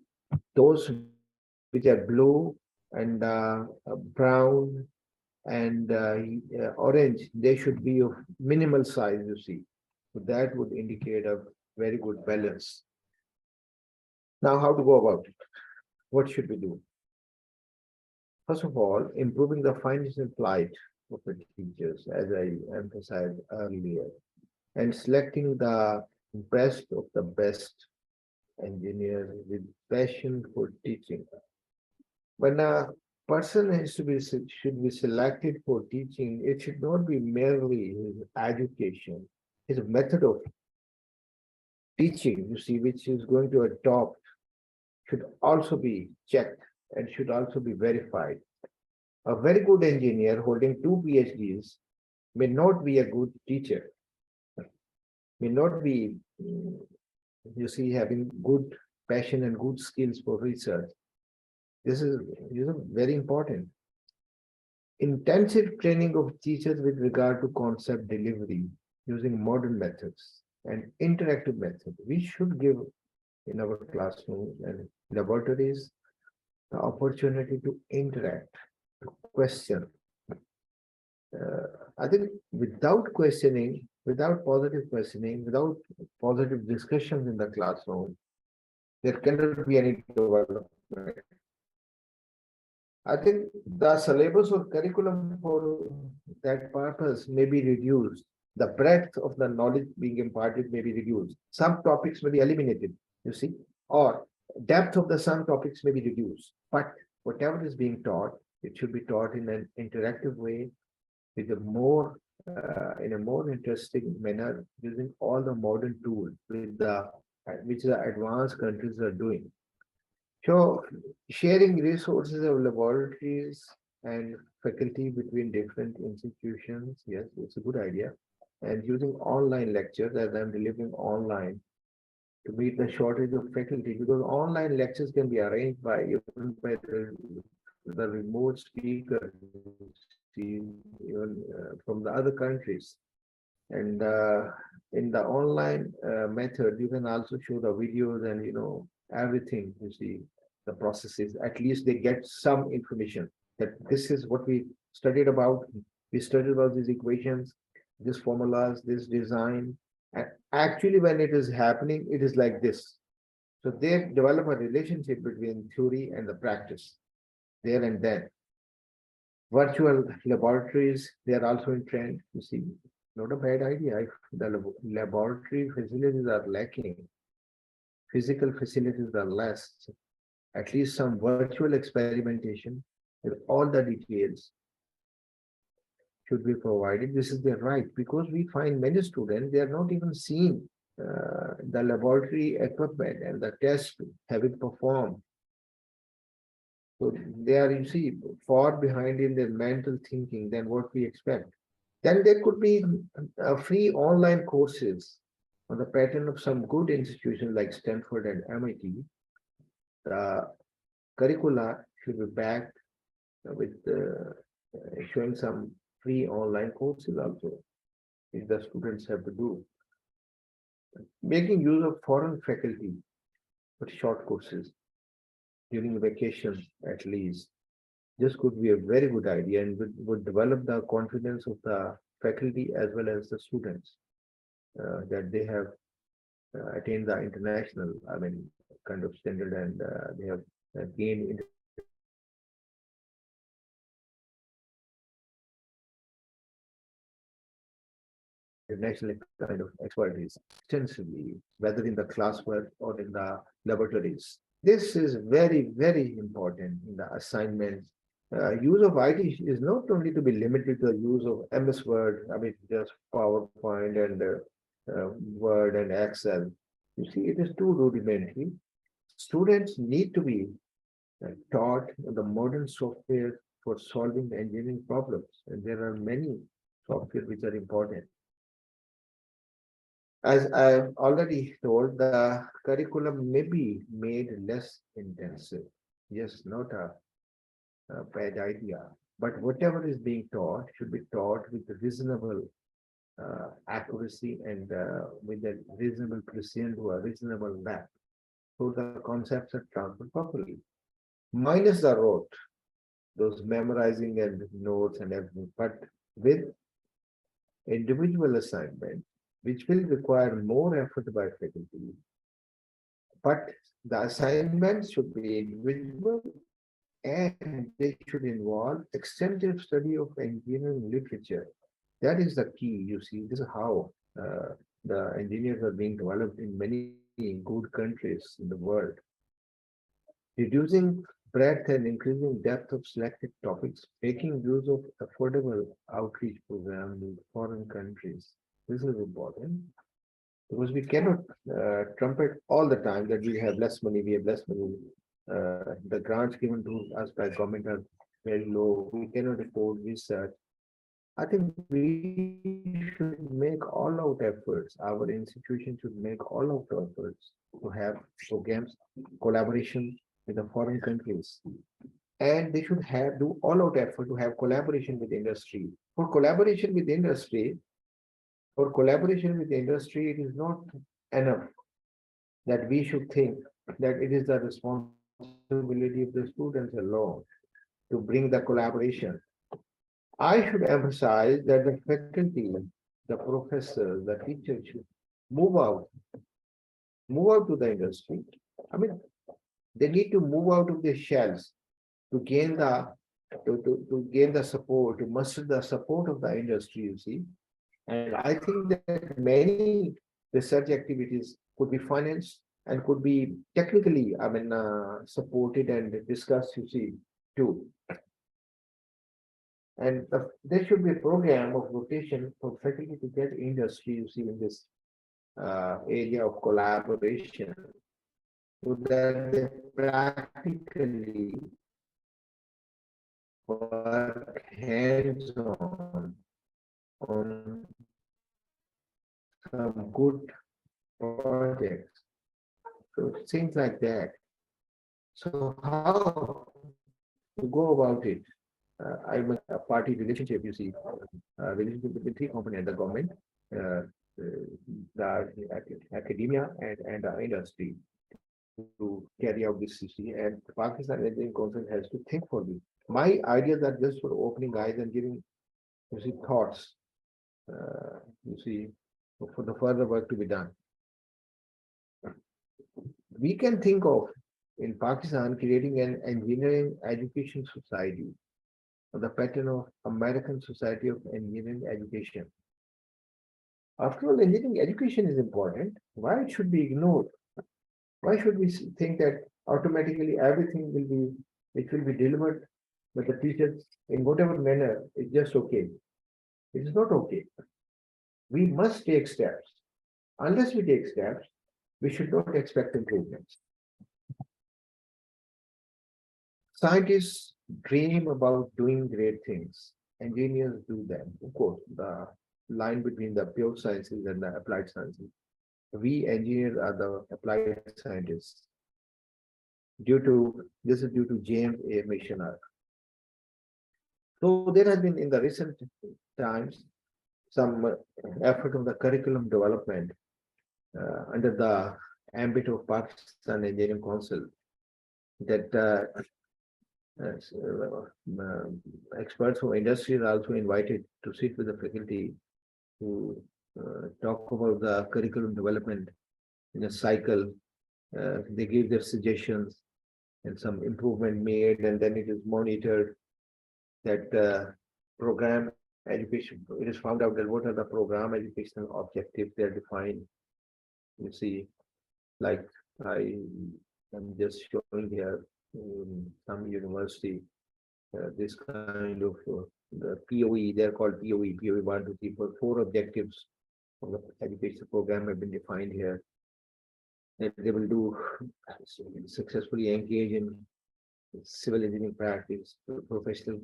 those which are blue and brown and orange, they should be of minimal size, you see. So that would indicate a very good balance. Now, how to go about it? What should we do? First of all, improving the financial plight of the teachers, as I emphasized earlier, and selecting the best of the best engineers with passion for teaching. When a person should be selected for teaching, it should not be merely his education, his method of teaching, you see, which is going to adopt, should also be checked and should also be verified. A very good engineer holding two PhDs may not be a good teacher, may not be, you see, having good passion and good skills for research. This is very important. Intensive training of teachers with regard to concept delivery using modern methods and interactive methods. We should give in our classrooms and laboratories the opportunity to interact, to question. I think without questioning, without positive questioning, without positive discussions in the classroom, there cannot be any development. I think the syllabus or curriculum for that purpose may be reduced. The breadth of the knowledge being imparted may be reduced. Some topics may be eliminated, you see, or depth of the some topics may be reduced. But whatever is being taught, it should be taught in an interactive way, with a more in a more interesting manner, using all the modern tools with the which the advanced countries are doing. So sharing resources of laboratories and faculty between different institutions, yes, it's a good idea. And using online lectures, as I'm delivering online, to meet the shortage of faculty, because online lectures can be arranged by even by the remote speaker, even from the other countries. And in the online method, you can also show the videos and everything. You see the processes. At least they get some information that this is what we studied about. We studied about these equations, these formulas, this design. And actually, when it is happening, it is like this. So they develop a relationship between theory and the practice there and then. Virtual laboratories, they are also in trend, you see. not a bad idea. If the laboratory facilities are lacking, physical facilities are less, at least some virtual experimentation with all the details should be provided. This is their right because we find many students, they are not even seeing the laboratory equipment and the tests having performed. So they are, you see, far behind in their mental thinking than what we expect. Then there could be free online courses on the pattern of some good institutions like Stanford and MIT. The curricula should be backed with showing some free online courses also, which the students have to do. Making use of foreign faculty for short courses during vacations at least. This could be a very good idea and would develop the confidence of the faculty as well as the students that they have attained the international, I mean, kind of standard and they have gained international kind of expertise extensively, whether in the classwork or in the laboratories. This is very, very important in the assignments. Use of IT is not only to be limited to the use of MS Word, I mean, just PowerPoint and Word and Excel. You see, it is too rudimentary. Students need to be taught the modern software for solving engineering problems, and there are many software which are important. As I've already told, the curriculum may be made less intensive. Yes, not a bad idea. But whatever is being taught should be taught with reasonable accuracy and with a reasonable precision to a reasonable depth. So the concepts are transferred properly. Minus the rote, those memorizing and notes and everything, but with individual assignment, which will require more effort by faculty. But the assignments should be individual and they should involve extensive study of engineering literature. That is the key, you see. This is how the engineers are being developed in many good countries in the world. Reducing breadth and increasing depth of selected topics, making use of affordable outreach programs in foreign countries. This is important because we cannot trumpet all the time that we have less money, we have less money. The grants given to us by government are very low. We cannot afford research. I think we should make all out efforts. Our institution should make all out efforts to have programs, collaboration with the foreign countries. And they should have do all out effort to have collaboration with industry. For collaboration with industry, it is not enough that we should think that it is the responsibility of the students alone to bring the collaboration. I should emphasize that the faculty, the professors, the teachers should move out, move out to the industry. I mean, they need to move out of their shells to gain to gain the support, to muster the support of the industry, you see. And I think that many research activities could be financed and could be technically, I mean, supported and discussed, you see, too. And there should be a program of rotation for faculty to get industry, you see, in this area of collaboration, so that they practically work hands-on on some good projects. So things like that. So how to go about it? I must a party relationship, you see, relationship between three components, the government, uh, the academia and the industry to carry out this CC. And Pakistan Engineering Council has to think for this. My ideas are just for opening eyes and giving, you see, thoughts, you see, for the further work to be done. We can think of in Pakistan creating an engineering education society on the pattern of American Society of Engineering Education. After all, engineering education is important. Why it should be ignored? Why should we think that automatically everything will be, it will be delivered by the teachers in whatever manner? It's just okay. It is not okay. We must take steps. Unless we take steps, we should not expect improvements. Scientists dream about doing great things. Engineers do them. Of course, the line between the pure sciences and the applied sciences. We engineers are the applied scientists. This is due to James A. Mission arc. So there has been in the recent times some effort of the curriculum development under the ambit of Pakistan Engineering Council that experts from industry are also invited to sit with the faculty to talk about the curriculum development in a cycle. They give their suggestions and some improvement made, and then it is monitored that program education. It is found out that what are the program educational objectives they are defined. You see, like I am just showing here in some university, this kind of the POE, they're called POE 1, 2, 3, 4, four objectives of the education program have been defined here. That they will do successfully engage in civil engineering practice, professional,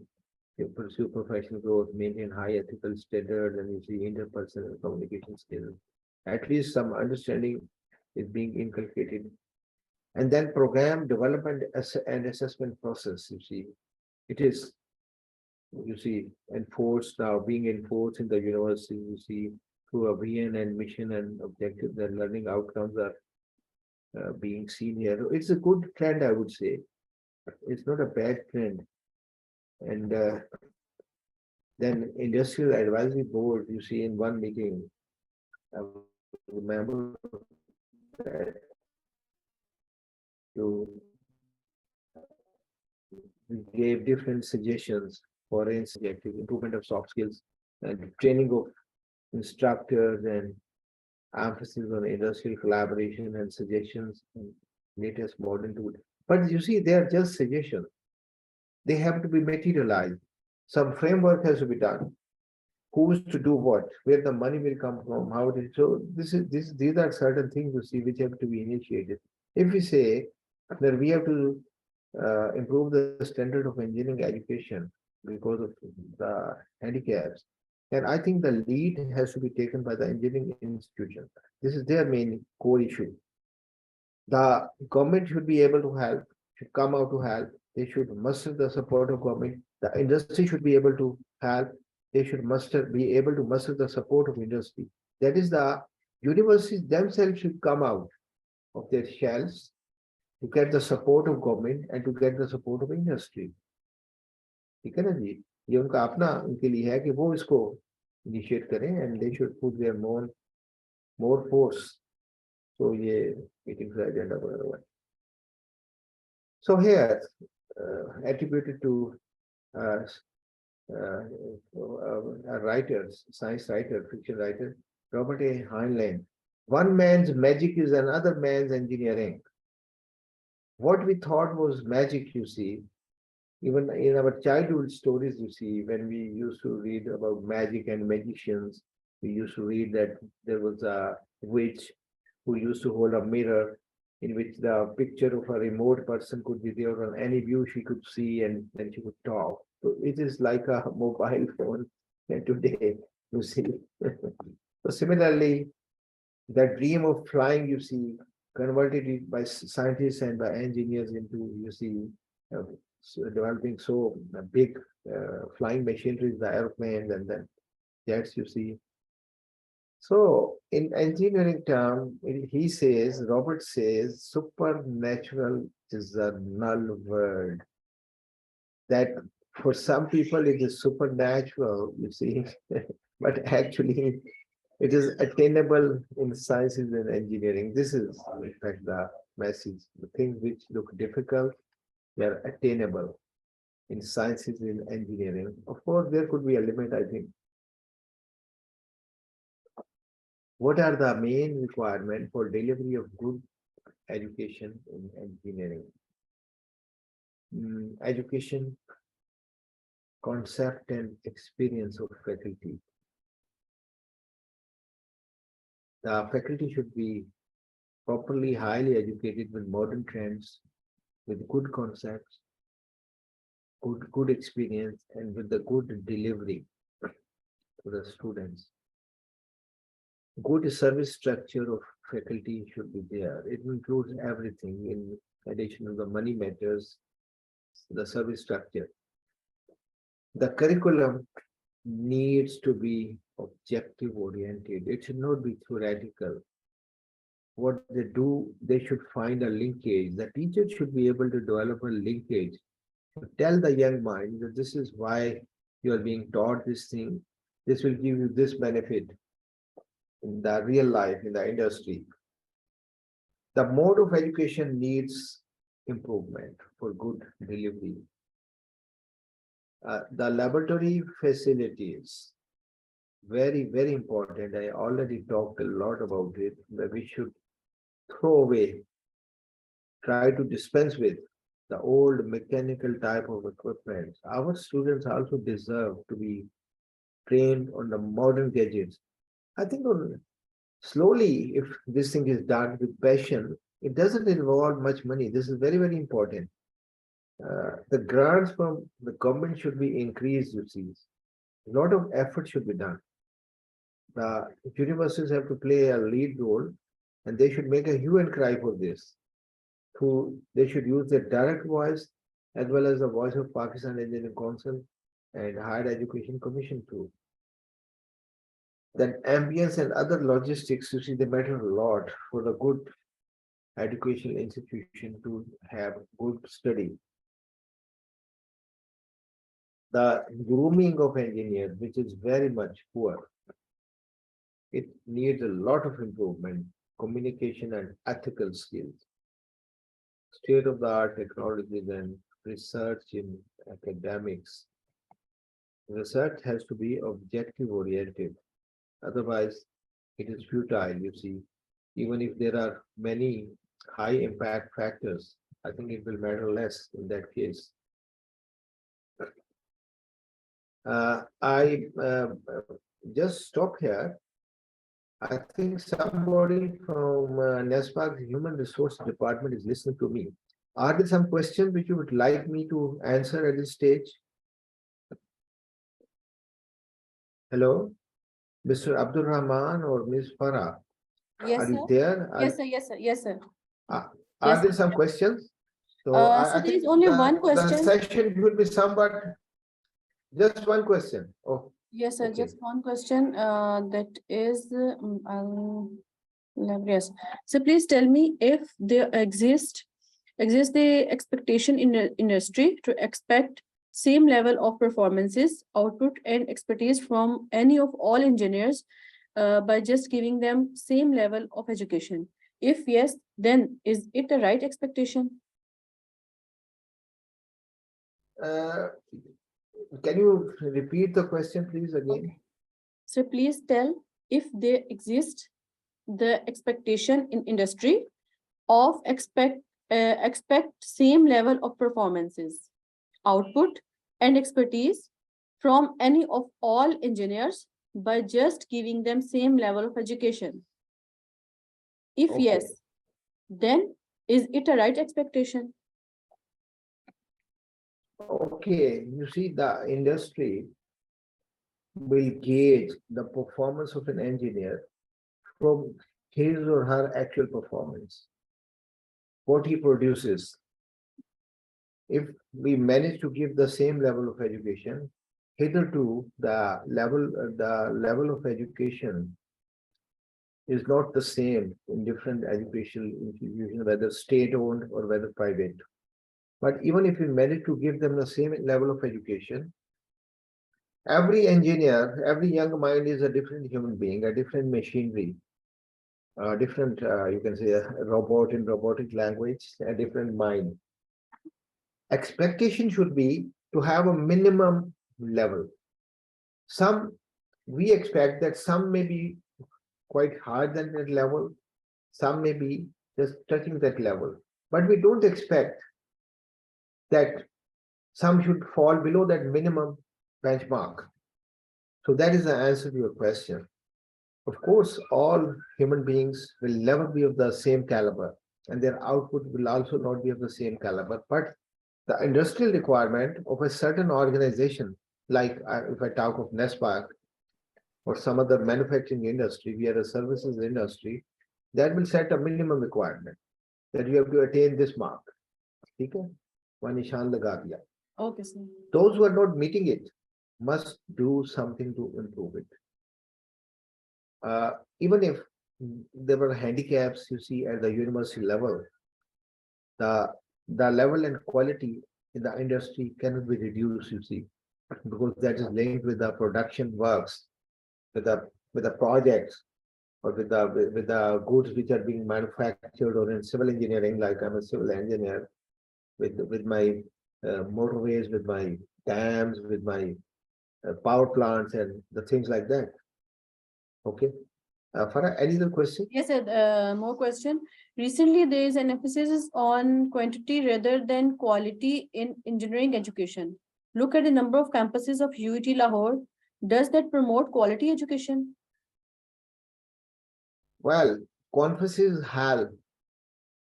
pursue professional growth, maintain high ethical standards, and you see interpersonal communication skills. At least some understanding is being inculcated. And then program development and assessment process, you see, it is, you see, enforced now, being enforced in the university, you see, through a vision and mission and objective, the learning outcomes are being seen here. It's a good trend, I would say. It's not a bad trend. And then industrial advisory board, you see, in one meeting, I remember that you gave different suggestions for subjective improvement of soft skills and training of instructors and emphasis on industrial collaboration and suggestions and latest modern tool. But you see, they are just suggestions. They have to be materialized. Some framework has to be done. Who's to do what? Where the money will come from? How it is. So these are certain things you see which have to be initiated. If we say that we have to improve the standard of engineering education because of the handicaps, and I think the lead has to be taken by the engineering institution. This is their main core issue. The government should be able to help, should come out to help. They should muster the support of government. The industry should be able to help. They should be able to muster the support of industry. That is, the universities themselves should come out of their shells to get the support of government and to get the support of industry. ठीक है ना जी, ये उनका अपना उनके लिए है कि वो इसको इनिशिएट करें and they should put there more force. So ये मीटिंग का एजेंडा बना हुआ है. So here attributed to uh, a writer, science writer, fiction writer, Robert A. Heinlein. One man's magic is another man's engineering. What we thought was magic, you see, even in our childhood stories, you see, when we used to read about magic and magicians, we used to read that there was a witch who used to hold a mirror in which the picture of a remote person could be there on any view she could see, and then she could talk. So it is like a mobile phone today, you see. So similarly, that dream of flying, you see, converted it by scientists and by engineers into, you see, developing so big flying machineries, the airplanes and then jets, you see. So in engineering term, he says, Robert says, supernatural is a null word. That for some people it is supernatural, you see, but actually it is attainable in sciences and engineering. This is, in fact, the message. The things which look difficult, they are attainable in sciences and engineering. Of course, there could be a limit, I think. What are the main requirements for delivery of good education in engineering? Education, concept and experience of faculty. The faculty should be properly highly educated with modern trends, with good concepts, good experience, and with the good delivery to the students. Good service structure of faculty should be there. It includes everything in addition to the money matters, the service structure. The curriculum needs to be objective oriented. It should not be theoretical. What they do, they should find a linkage. The teacher should be able to develop a linkage to tell the young mind that this is why you are being taught this thing. This will give you this benefit in the real life, in the industry. The mode of education needs improvement for good delivery. The laboratory facilities, very important. I already talked a lot about it, that we should throw away, try to dispense with the old mechanical type of equipment. Our students also deserve to be trained on the modern gadgets. I think slowly, if this thing is done with passion, it doesn't involve much money. This is very important. The grants from the government should be increased, you see. A lot of effort should be done. The universities have to play a lead role and they should make a hue and cry for this. They should use their direct voice as well as the voice of Pakistan Engineering Council and Higher Education Commission too. Then ambience and other logistics, you see, they matter a lot for the good educational institution to have good study. The grooming of engineers, which is very much poor, it needs a lot of improvement, communication and ethical skills, state-of-the-art technologies and research in academics. Research has to be objective oriented. Otherwise, it is futile, you see. Even if there are many high impact factors, I think it will matter less in that case. I just stop here. I think somebody from NESPA's Human Resource Department is listening to me. Are there some questions which you would like me to answer at this stage? Hello, Mr. Abdul Rahman or Ms. Farah? Yes, Are you sir. there? Yes, sir. Yes, sir. Yes, sir. Are Yes, there sir. some questions? So So I there is think only one the question. session will be somewhat just one question. Oh, Yes, sir. okay. Just one question. That is, yes. So please tell me if there exists the expectation in the industry to expect same level of performances, output, and expertise from any of all engineers by just giving them same level of education. If yes, then is it the right expectation? Uh, can you repeat the question, please, again? Okay. So please tell if there exists the expectation in industry of expect same level of performances, output, and expertise from any of all engineers by just giving them same level of education. If Okay. yes, then is it a right expectation? Okay, you see, the industry will gauge the performance of an engineer from his or her actual performance, what he produces. If we manage to give the same level of education, hitherto the level of education is not the same in different educational institutions, whether state-owned or whether private. But even if we manage to give them the same level of education, every engineer, every young mind is a different human being, a different machinery, a different, you can say, a robot in robotic language, a different mind. Expectation should be to have a minimum level. Some, we expect that some may be quite higher than that level. Some may be just touching that level. But we don't expect that some should fall below that minimum benchmark. So that is the answer to your question. Of course, all human beings will never be of the same caliber, and their output will also not be of the same caliber. But the industrial requirement of a certain organization, like if I talk of NESPAC or some other manufacturing industry, we are a services industry, that will set a minimum requirement that you have to attain this mark. Okay? वहाँ निशान लगा दिया. Okay, sir. Those who are not meeting it must do something to improve it. Even if there were handicaps, you see, at the university level, the level and quality in the industry cannot be reduced, you see, because that is linked with the production works, with the projects, or with the goods which are being manufactured, or in civil engineering, like I'm a civil engineer, with my motorways, with my dams, with my power plants, and the things like that. Okay. Farah, any other question? Yes, sir. More question. Recently, there is an emphasis on quantity rather than quality in engineering education. Look at the number of campuses of UET Lahore. Does that promote quality education? Well, conferences help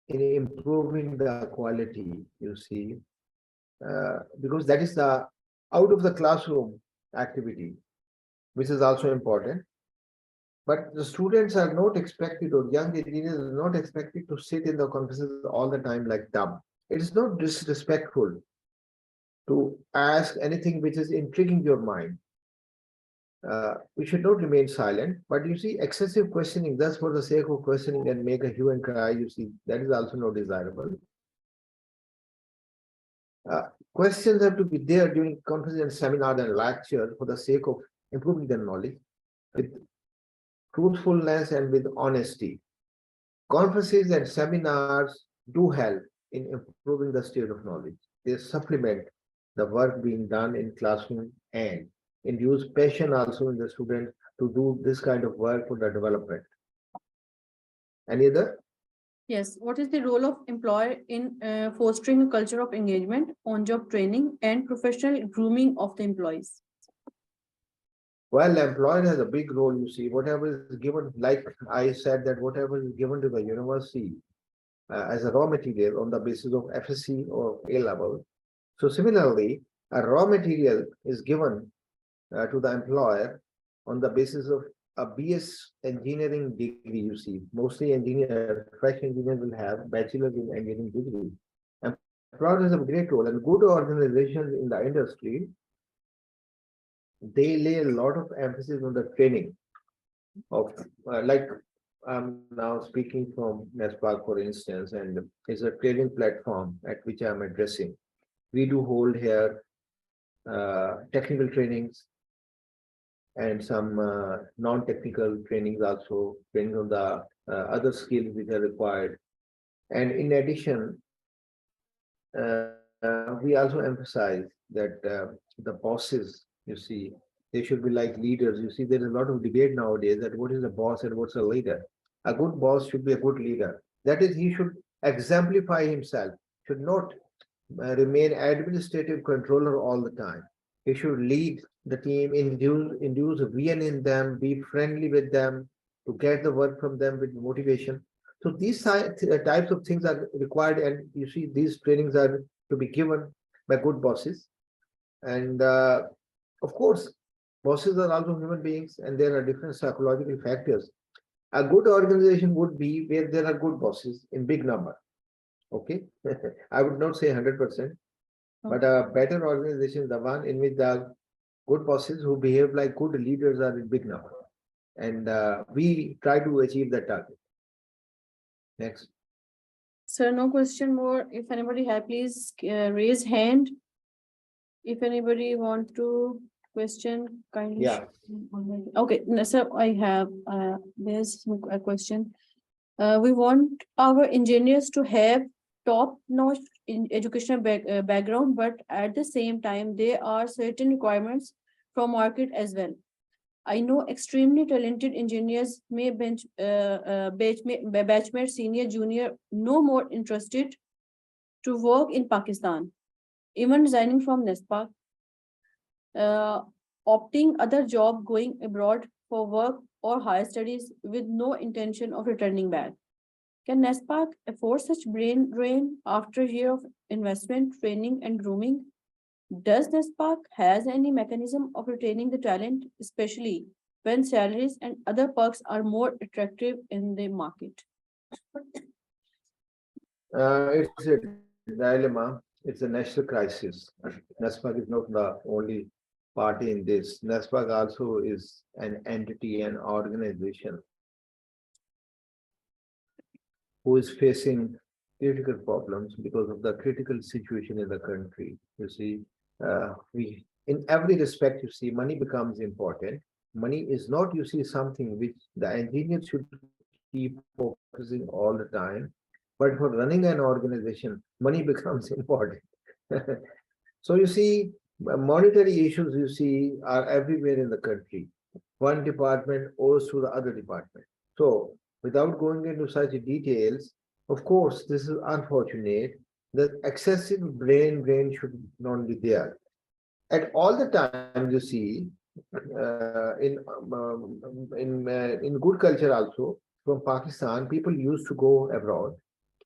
in improving the quality, you see, because that is the out of the classroom activity, which is also important. But the students are not expected, or young engineers are not expected to sit in the conferences all the time like dumb. It is not disrespectful to ask anything which is intriguing your mind. We should not remain silent, but you see, excessive questioning, just for the sake of questioning and make a hue and cry, you see, that is also not desirable. Questions have to be there during conferences and seminars and lectures for the sake of improving their knowledge with truthfulness and with honesty. Conferences and seminars do help in improving the state of knowledge. They supplement the work being done in classroom and induce passion also in the student to do this kind of work for the development. Any other? Yes. What is the role of employer in fostering a culture of engagement, on-job training, and professional grooming of the employees? Well, the employer has a big role, you see, whatever is given, like I said, that whatever is given to the university as a raw material on the basis of FSC or A level. So similarly, a raw material is given to the employer on the basis of a BS engineering degree, you see. Mostly engineers, fresh engineers will have bachelor's in engineering degree. Employer has a great role, and good organizations in the industry, they lay a lot of emphasis on the training of like I'm now speaking from NESPAC, for instance, and it's a training platform at which I'm addressing. We do hold here technical trainings and some non-technical trainings also, training on the other skills which are required. And in addition, we also emphasize that the bosses, you see, they should be like leaders. You see, there is a lot of debate nowadays that what is a boss and what's a leader. A good boss should be a good leader. That is, he should exemplify himself, should not remain administrative controller all the time. He should lead the team, induce vision in them, be friendly with them, to get the work from them with motivation. So these types of things are required, and you see, these trainings are to be given by good bosses. And of course, bosses are also human beings, and there are different psychological factors. A good organization would be where there are good bosses in big number. Okay, I would not say 100%, but a better organization is the one in which the good bosses who behave like good leaders are in big number, and we try to achieve that target. Next. Sir, no question more. If anybody have, please raise hand. If anybody want to question, kindly. Yeah. Okay, no, sir, I have, there's a question. We want our engineers to have top-notch in educational background, but at the same time, there are certain requirements from market as well. I know extremely talented engineers may batchmate, senior, junior, no more interested to work in Pakistan, even resigning from NESPA, uh, opting other job, going abroad for work or higher studies with no intention of returning back. Can NESPAC afford such brain drain after a year of investment, training, and grooming? Does NESPAC has any mechanism of retaining the talent, especially when salaries and other perks are more attractive in the market? It's a dilemma. It's a national crisis. NASPAC is not the only party in this. NASPAC also is an entity, an organization who is facing critical problems because of the critical situation in the country. You see, we in every respect, you see, money becomes important. Money is not, you see, something which the engineer should keep focusing all the time. But for running an organization, money becomes important. So you see, monetary issues you see are everywhere in the country. One department owes to the other department. So without going into such details, of course, this is unfortunate that excessive brain drain should not be there. At all the times you see, in good culture also from Pakistan, people used to go abroad,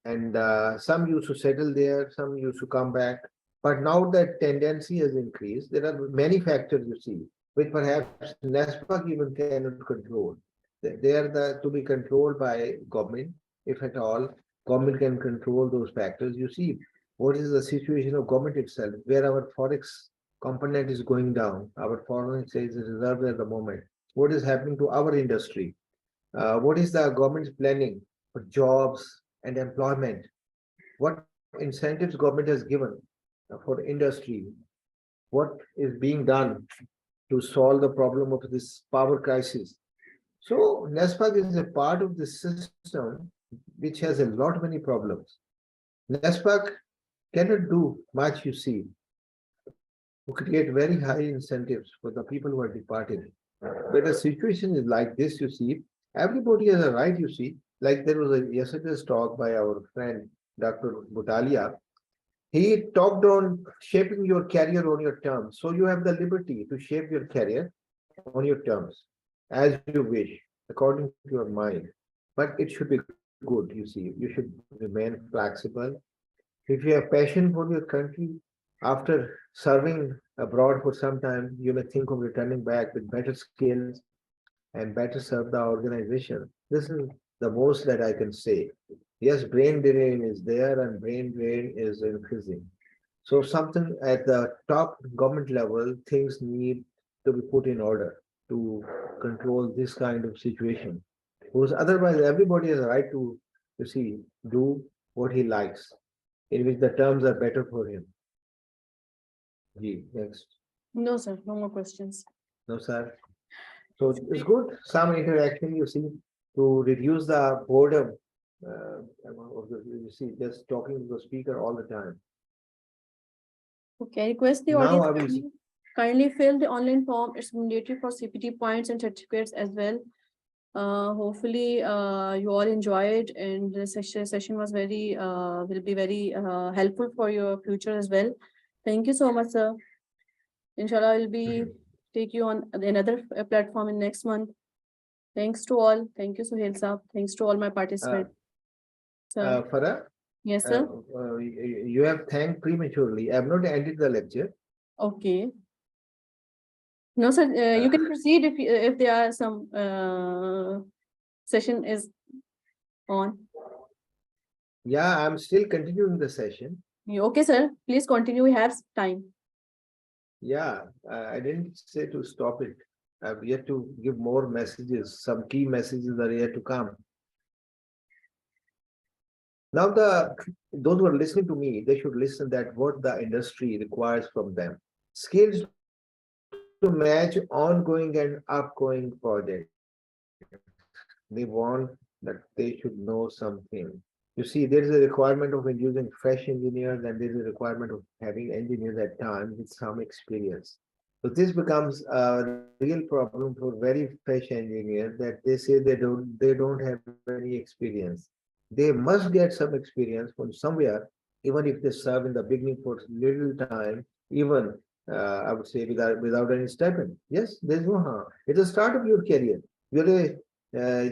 and some used to settle there, some used to come back. But now that tendency has increased. There are many factors you see, which perhaps NASPAC even cannot control. They are to be controlled by government, if at all. Government can control those factors. You see, what is the situation of government itself, where our forex component is going down, our foreign exchange is reserved at the moment. What is happening to our industry? What is the government's planning for jobs and employment? What incentives government has given for industry? What is being done to solve the problem of this power crisis? So NESPAC is a part of the system which has a lot many problems. NESPAC cannot do much, you see, to create very high incentives for the people who are departing. When a situation is like this, you see, everybody has a right, you see. Like there was a yesterday's talk by our friend Dr. Butalia. He talked on shaping your career on your terms. So you have the liberty to shape your career on your terms as you wish, according to your mind. But it should be good, you see. You should remain flexible. If you have passion for your country, after serving abroad for some time, you may think of returning back with better skills and better serve the organization. This is the most that I can say. Yes, brain drain is there and brain drain is increasing. So something at the top government level, things need to be put in order to control this kind of situation. Because otherwise everybody has a right to, you see, do what he likes, in which the terms are better for him. Gee, next. No, sir, no more questions. No, sir. So it's good, some interaction, you see, to reduce the boredom. You see, just talking to the speaker all the time. Okay, I request the Now audience I will. kindly fill the online form. It's mandatory for CPT points and certificates as well. Hopefully, you all enjoyed, and the session was very will be very helpful for your future as well. Thank you so much, sir. Inshallah, I will be take you on another platform in next month. Thanks to all. Thank you, Sohail sir. Thanks to all my participants. Sir. Farah, Yes, sir. you have thanked prematurely. I have not ended the lecture. Okay. No, sir. You can proceed if there are some session is on. Yeah, I'm still continuing the session. Okay, sir. Please continue. We have time. Yeah, I didn't say to stop it. I've yet to give more messages. Some key messages are yet to come. Now, those who are listening to me, they should listen that what the industry requires from them. Skills to match ongoing and upcoming projects. They want that they should know something. You see, there is a requirement of using fresh engineers, and there is a requirement of having engineers at times with some experience. So this becomes a real problem for very fresh engineers that they say they don't have any experience. They must get some experience from somewhere, even if they serve in the beginning for little time, even I would say without any stipend. Yes, there's no harm. It's the start of your career. You're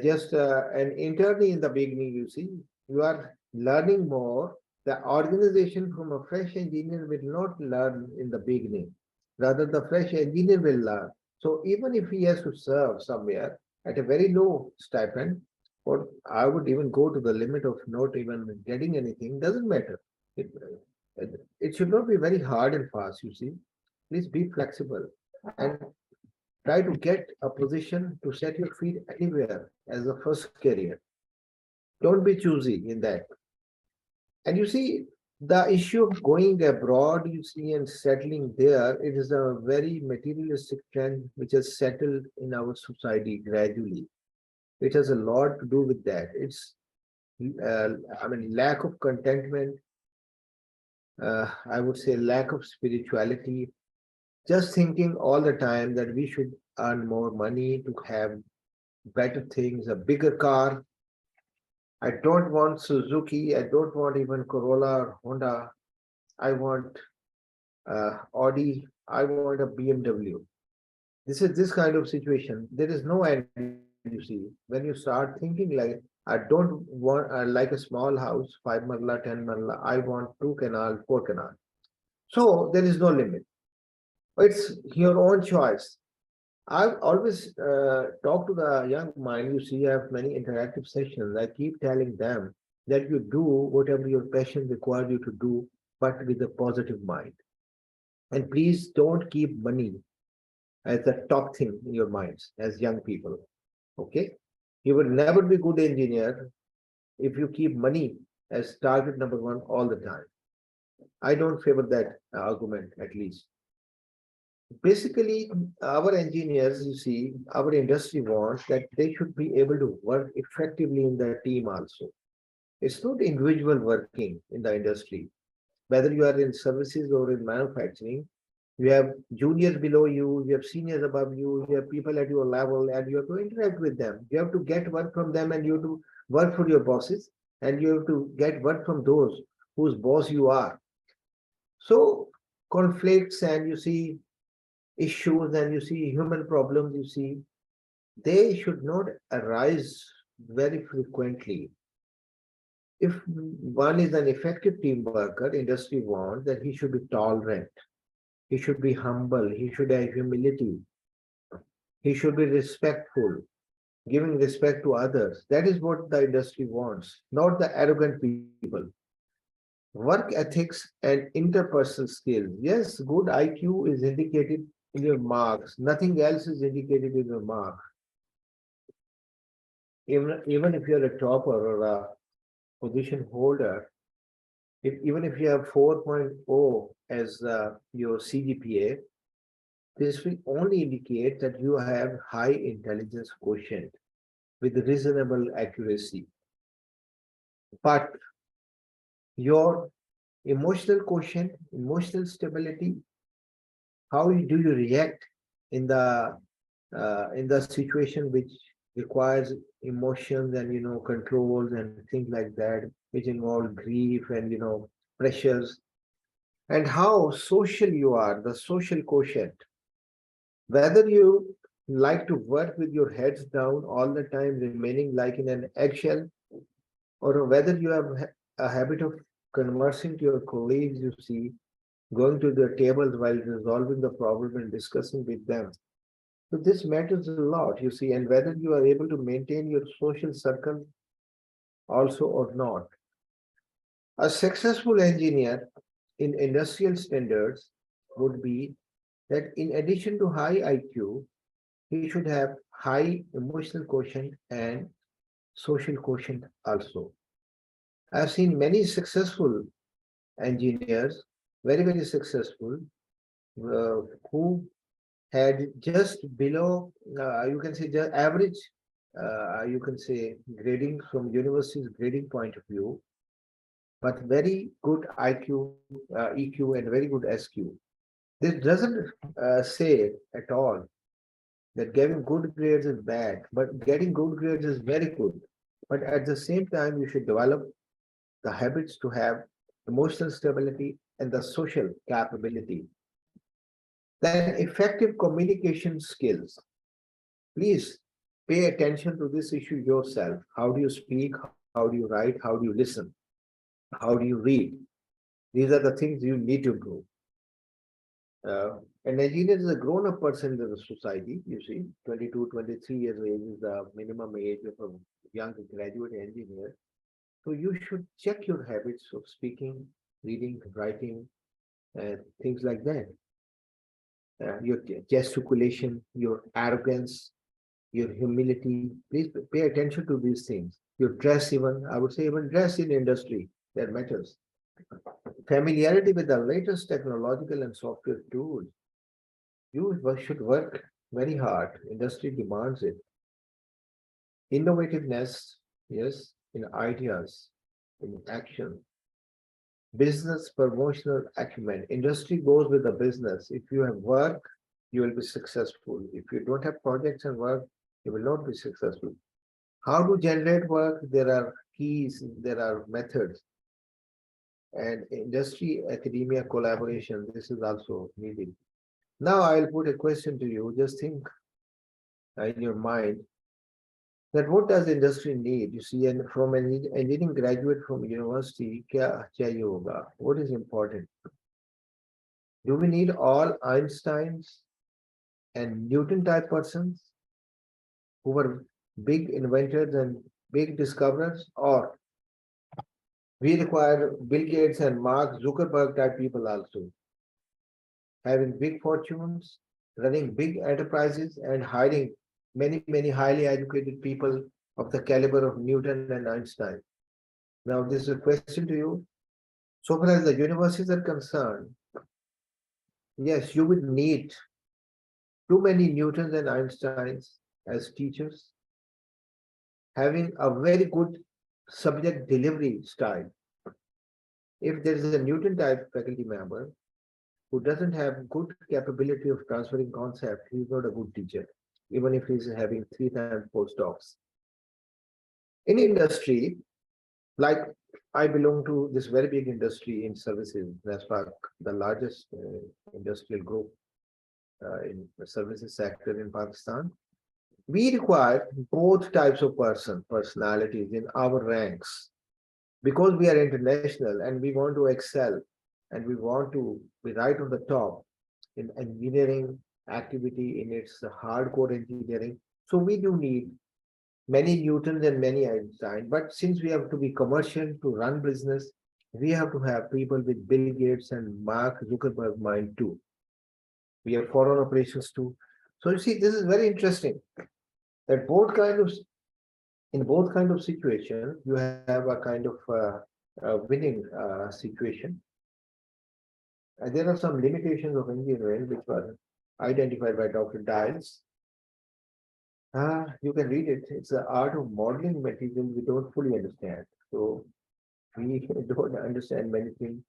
just an intern in the beginning. You see, you are learning more. The organization from a fresh engineer will not learn in the beginning. Rather, the fresh engineer will learn. So even if he has to serve somewhere at a very low stipend, or I would even go to the limit of not even getting anything, doesn't matter. It, it should not be very hard and fast, you see. Please be flexible and try to get a position to set your feet anywhere as a first career. Don't be choosy in that. And you see, the issue of going abroad, you see, and settling there, it is a very materialistic trend which has settled in our society gradually. It has a lot to do with that. It's, uh, I mean, lack of contentment, I would say lack of spirituality, just thinking all the time that we should earn more money to have better things, a bigger car. I don't want Suzuki. I don't want even Corolla or Honda. I want Audi. I want a BMW. This is this kind of situation. There is no end, you see. When you start thinking like, I don't want like a small house, 5 marla, 10 marla. I want two canal, four canal. So there is no limit. It's your own choice. I've always talked to the young mind. You see, I have many interactive sessions. I keep telling them that you do whatever your passion requires you to do, but with a positive mind. And please don't keep money as the top thing in your minds as young people. Okay? You will never be good engineer if you keep money as target number one all the time. I don't favor that argument at least. Basically, our engineers, you see, our industry wants that they should be able to work effectively in the team also. It's not individual working in the industry. Whether you are in services or in manufacturing, you have juniors below you, you have seniors above you, you have people at your level, and you have to interact with them. You have to get work from them, and you have to work for your bosses, and you have to get work from those whose boss you are. So conflicts and you see issues and you see human problems, you see, they should not arise very frequently. If one is an effective team worker, industry wants that he should be tolerant, he should be humble, he should have humility, he should be respectful, giving respect to others. That is what the industry wants, not the arrogant people. Work ethics and interpersonal skills. Yes, good IQ is indicated in your marks. Nothing else is indicated in your mark. Even if you're a topper or a position holder, even if you have 4.0 as your CGPA, this will only indicate that you have high intelligence quotient with reasonable accuracy. But your emotional quotient, emotional stability, do you react in the situation which requires emotions and controls and things like that, which involve grief and pressures, and how social you are, the social quotient, whether you like to work with your heads down all the time, remaining like in an eggshell, or whether you have a habit of conversing to your colleagues, you see, going to the tables while resolving the problem and discussing with them. So this matters a lot, you see, and whether you are able to maintain your social circle also or not. A successful engineer in industrial standards would be that in addition to high IQ, he should have high emotional quotient and social quotient also. I've seen many successful engineers, very successful, uh, who had just below, you can say, the average, you can say, grading from university's grading point of view, but very good IQ, EQ, and very good SQ. This doesn't say at all that getting good grades is bad, but getting good grades is very good. But at the same time, you should develop the habits to have emotional stability and the social capability. Then effective communication skills. Please pay attention to this issue yourself. How do you speak? How do you write? How do you listen? How do you read? These are the things you need to improve. An engineer is a grown-up person in the society, you see, 22, 23 years of age is the minimum age of a young graduate engineer. So you should check your habits of speaking, reading, writing, and things like that. Your gesticulation, your arrogance, your humility. Please pay attention to these things. Your dress, even, I would say, even dress in industry, that matters. Familiarity with the latest technological and software tools. You should work very hard. Industry demands it. Innovativeness, yes, in ideas, in action. Business promotional acumen. Industry goes with the business. If you have work, you will be successful. If you don't have projects and work, you will not be successful. How to generate work? There are keys, there are methods. And industry academia collaboration, this is also needed. Now I'll put a question to you. Just think in your mind that what does industry need? You see, and from an engineering graduate from university, kya chahiye hoga? What is important? Do we need all Einsteins and Newton type persons who were big inventors and big discoverers, or we require Bill Gates and Mark Zuckerberg type people also, having big fortunes, running big enterprises, and hiring many, many highly educated people of the caliber of Newton and Einstein. Now, this is a question to you. So far as the universities are concerned, yes, you will need too many Newtons and Einsteins as teachers, having a very good subject delivery style. If there is a Newton type faculty member who doesn't have good capability of transferring concept, he's not a good teacher, even if he's having 3 times postdocs. In industry, like I belong to this very big industry in services, NASPAC, the largest industrial group in the services sector in Pakistan. We require both types of personalities in our ranks because we are international and we want to excel and we want to be right on the top in engineering activity in its hardcore engineering. So we do need many Newtons and many Einstein, but since we have to be commercial to run business, we have to have people with Bill Gates and Mark Zuckerberg mind too. We have foreign operations too. So you see, this is very interesting that in both kind of situation, you have a kind of winning situation. And there are some limitations of engineering which were identified by Dr. Dials. You can read it. It's the art of modeling material we don't fully understand. So we don't understand many things,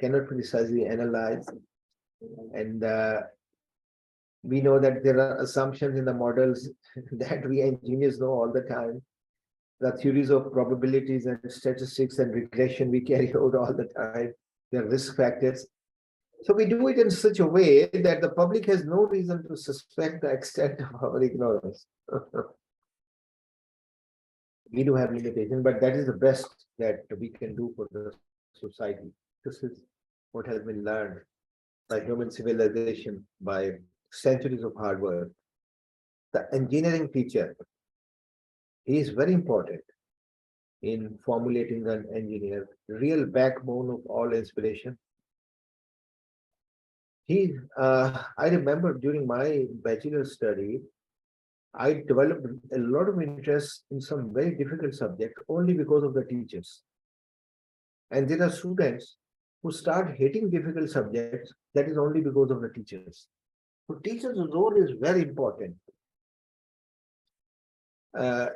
cannot precisely analyze. And we know that there are assumptions in the models that we engineers know all the time. The theories of probabilities and statistics and regression we carry out all the time. There are risk factors. So we do it in such a way that the public has no reason to suspect the extent of our ignorance. We do have limitations, but that is the best that we can do for the society. This is what has been learned by human civilization, by centuries of hard work. The engineering teacher, he is very important in formulating an engineer, real backbone of all inspiration. I remember during my bachelor study, I developed a lot of interest in some very difficult subject only because of the teachers. And there are students who start hating difficult subjects, that is only because of the teachers. So teachers' role is very important. I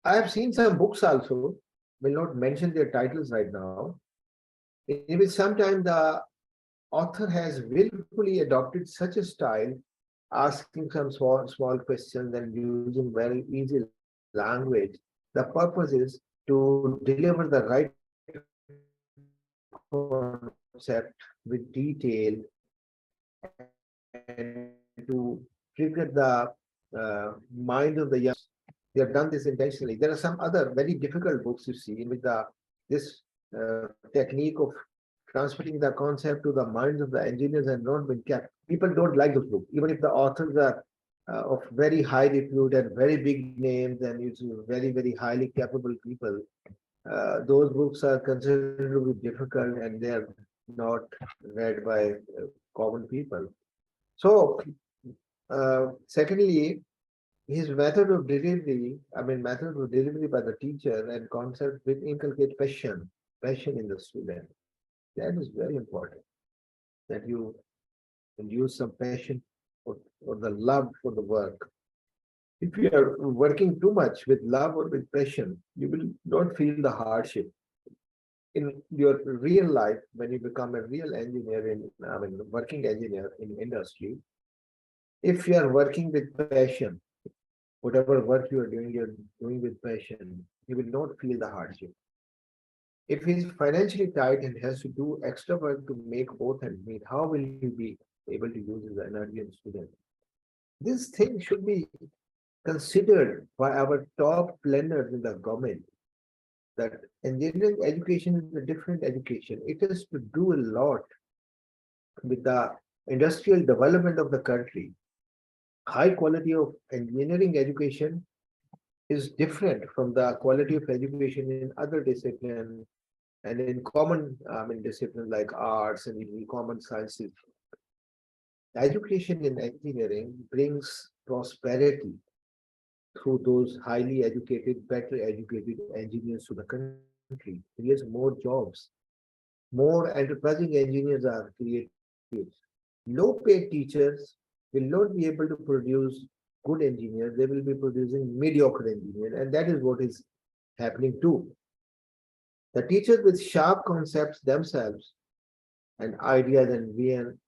have seen some books also, will not mention their titles right now, in which sometimes the author has willfully adopted such a style, asking some small questions and using very easy language. The purpose is to deliver the right concept with detail and to trigger the mind of the youngsters. They have done this intentionally. There are some other very difficult books you see in which this technique of transferring the concept to the minds of the engineers has not been kept. People don't like those books, even if the authors are of very high repute and very big names and it's very highly capable people. Those books are considered to be difficult and they are not read by common people. So, secondly, his method of delivery by the teacher and concept will inculcate passion in the student. That is very important. That you will use some passion or the love for the work. If you are working too much with love or with passion, you will not feel the hardship. In your real life, when you become a real engineer working engineer in industry, if you are working with passion, whatever work you're doing with passion, you will not feel the hardship. If he's financially tight and has to do extra work to make both ends meet, how will he be able to use his energy and student? This thing should be considered by our top planners in the government, that engineering education is a different education. It has to do a lot with the industrial development of the country. High quality of engineering education is different from the quality of education in other disciplines and in common disciplines like arts and even common sciences. Education in engineering brings prosperity through those highly educated, better educated engineers to the country, creates more jobs. More enterprising engineers are created. Low paid teachers will not be able to produce good engineers, they will be producing mediocre engineers, and that is what is happening too. The teachers with sharp concepts themselves and ideas and vision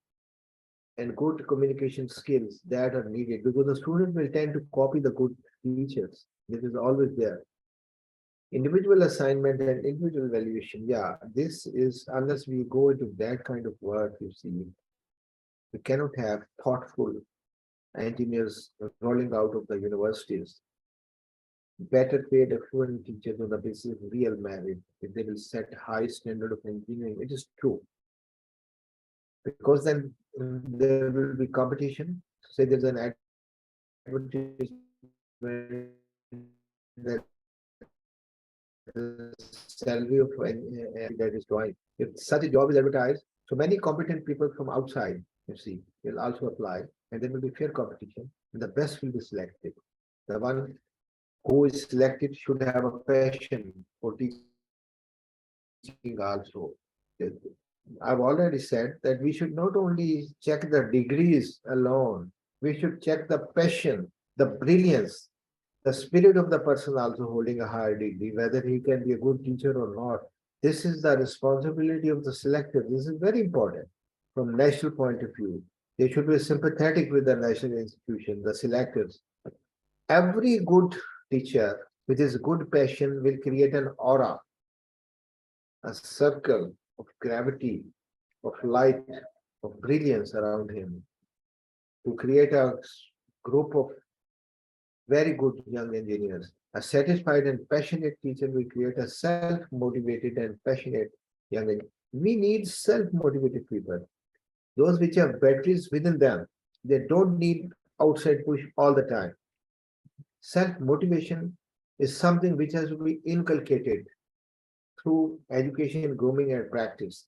and good communication skills that are needed, because the students will tend to copy the good teachers. This is always there. Individual assignment and individual evaluation. Yeah, this is, unless we go into that kind of work, you see, we cannot have thoughtful engineers rolling out of the universities. Better paid affluent teachers on the basis of real merit, if they will set high standard of engineering. It is true. Because then there will be competition. Say there's an advertisement that the salary of that is drawing. If such a job is advertised, so many competent people from outside, you see, will also apply, and there will be fair competition, and the best will be selected. The one who is selected should have a passion for teaching also. I've already said that we should not only check the degrees alone, we should check the passion, the brilliance, the spirit of the person also holding a higher degree, whether he can be a good teacher or not. This is the responsibility of the selector. This is very important from national point of view. They should be sympathetic with the national institution, the selectors. Every good teacher with his good passion will create an aura, a circle of gravity, of light, of brilliance around him to create a group of very good young engineers. A satisfied and passionate teacher will create a self-motivated and passionate young engineer. We need self-motivated people, those which have batteries within them. They don't need outside push all the time. Self-motivation is something which has to be inculcated through education, grooming, and practice.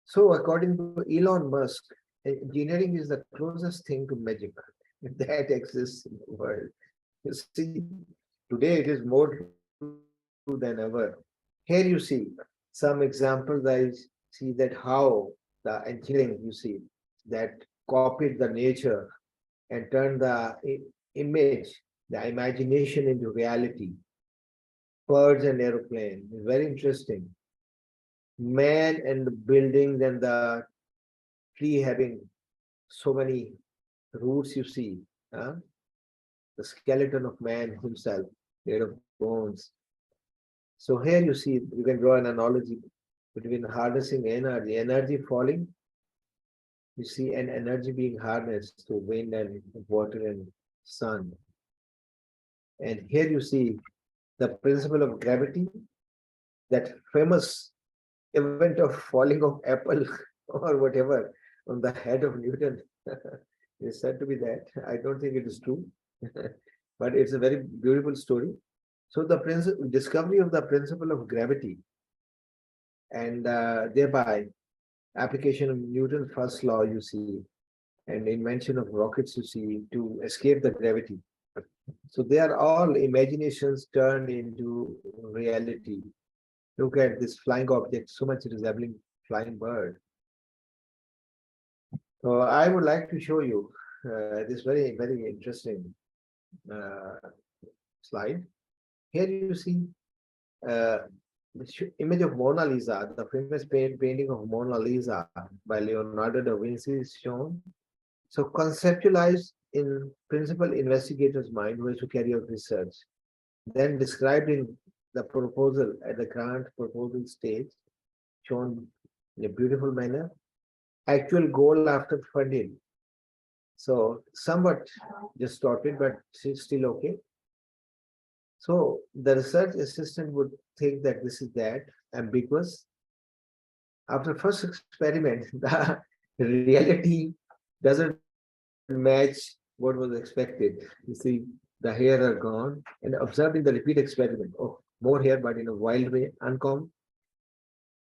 So, according to Elon Musk, engineering is the closest thing to magic that exists in the world. You see, today it is more true than ever. Here you see some examples. I see that how the engineering, you see, that copied the nature and turned the image, the imagination into reality. Birds and aeroplane is very interesting. Man and the buildings and the tree having so many roots, you see, huh? The skeleton of man himself, made of bones. So here you see, you can draw an analogy between harnessing energy, energy falling, you see, and energy being harnessed through wind and water and sun. And here you see the principle of gravity, that famous event of falling of apple or whatever on the head of Newton. It's said to be that. I don't think it is true, but it's a very beautiful story. So the discovery of the principle of gravity and thereby application of Newton's first law, you see, and invention of rockets, you see, to escape the gravity. So they are all imaginations turned into reality. Look at this flying object, so much resembling flying bird. So I would like to show you this very interesting uh, slide. Here you see the image of Mona Lisa, the famous painting of Mona Lisa by Leonardo da Vinci is shown. So conceptualized in principal investigator's mind who is to carry out research, then described in the proposal at the grant proposal stage, shown in a beautiful manner. Actual goal after funding. So somewhat distorted, but still okay. So the research assistant would think that this is that ambiguous. After first experiment, the reality doesn't match what was expected. You see, the hair are gone, and observing the repeat experiment of more hair, but in a wild way, uncommon.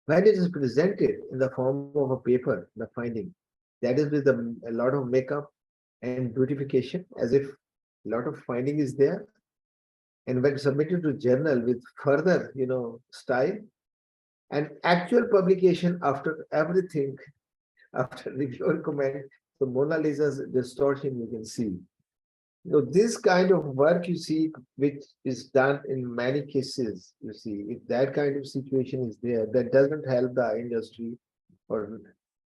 When it is presented in the form of a paper, the finding, that is with a lot of makeup and beautification, as if a lot of finding is there. And when submitted to journal with further, style and actual publication after everything, after review and comment, the Mona Lisa's distortion you can see. This kind of work you see, which is done in many cases, you see, if that kind of situation is there, that doesn't help the industry or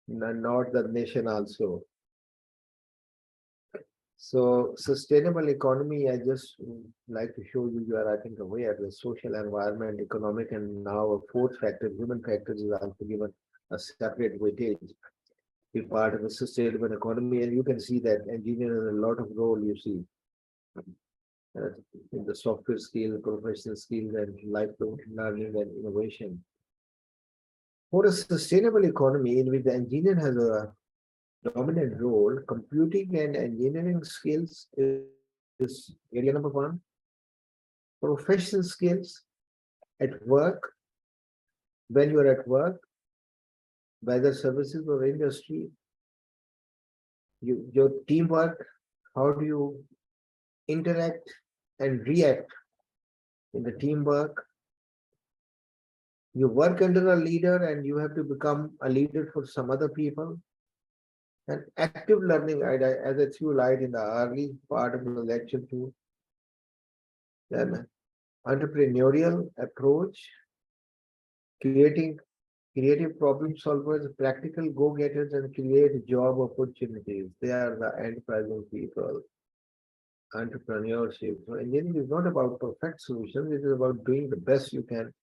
not the nation also. So sustainable economy, I just like to show you, you are, I think, aware the social environment, economic, and now a fourth factor, human factors is also given a separate weightage. Be part of a sustainable economy, and you can see that engineering has a lot of role, you see, uh, in the software skill, professional skills, and lifelong learning and innovation. For a sustainable economy in which the engineer has a dominant role, computing and engineering skills is area number one. Professional skills at work, when you are at work, whether services or industry, your teamwork, how do you interact and react in the teamwork. You work under a leader and you have to become a leader for some other people. And active learning, as I threw light in the early part of the lecture too. Then entrepreneurial approach, creating creative problem solvers, practical go-getters, and create job opportunities. They are the enterprising people. Entrepreneurship. So engineering is not about perfect solutions, it is about doing the best you can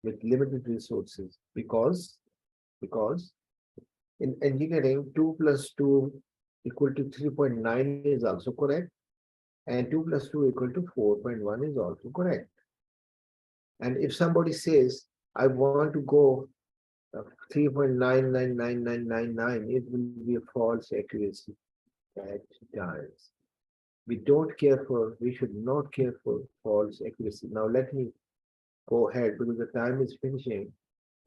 with limited resources. Because in engineering, 2 plus 2 equal to 3.9 is also correct. And 2 plus 2 equal to 4.1 is also correct. And if somebody says, I want to go 3.999999, it will be a false accuracy at times. We should not care for false accuracy. Now let me go ahead because the time is finishing.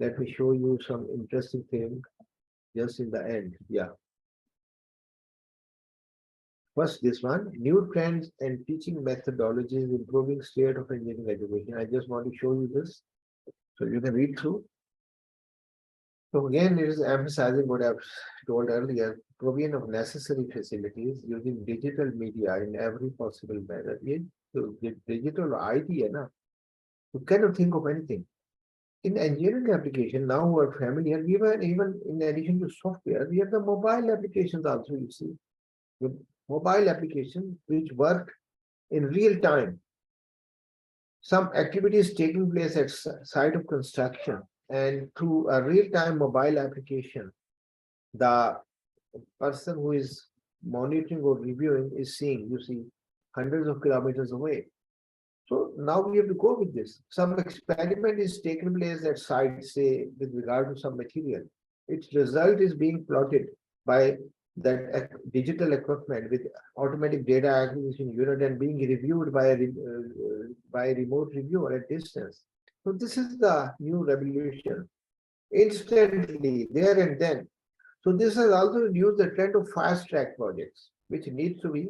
Let me show you some interesting thing just in the end. Yeah. First, this one, new trends and teaching methodologies improving state of engineering education. I just want to show you this so you can read through. So again, it is emphasizing what I've told earlier, provision of necessary facilities using digital media in every possible manner. So the digital idea, you cannot think of anything. in engineering application, now we're familiar, even in addition to software, we have the mobile applications also, you see. The mobile applications which work in real time. Some activities taking place at site of construction, and through a real-time mobile application, the person who is monitoring or reviewing is seeing, you see, hundreds of kilometers away. So now we have to go with this. Some experiment is taking place at site, say, with regard to some material. Its result is being plotted by that digital equipment with automatic data acquisition unit and being reviewed by a remote reviewer at distance. So this is the new revolution. Instantly, there and then. So this has also reduced the trend of fast track projects, which needs to be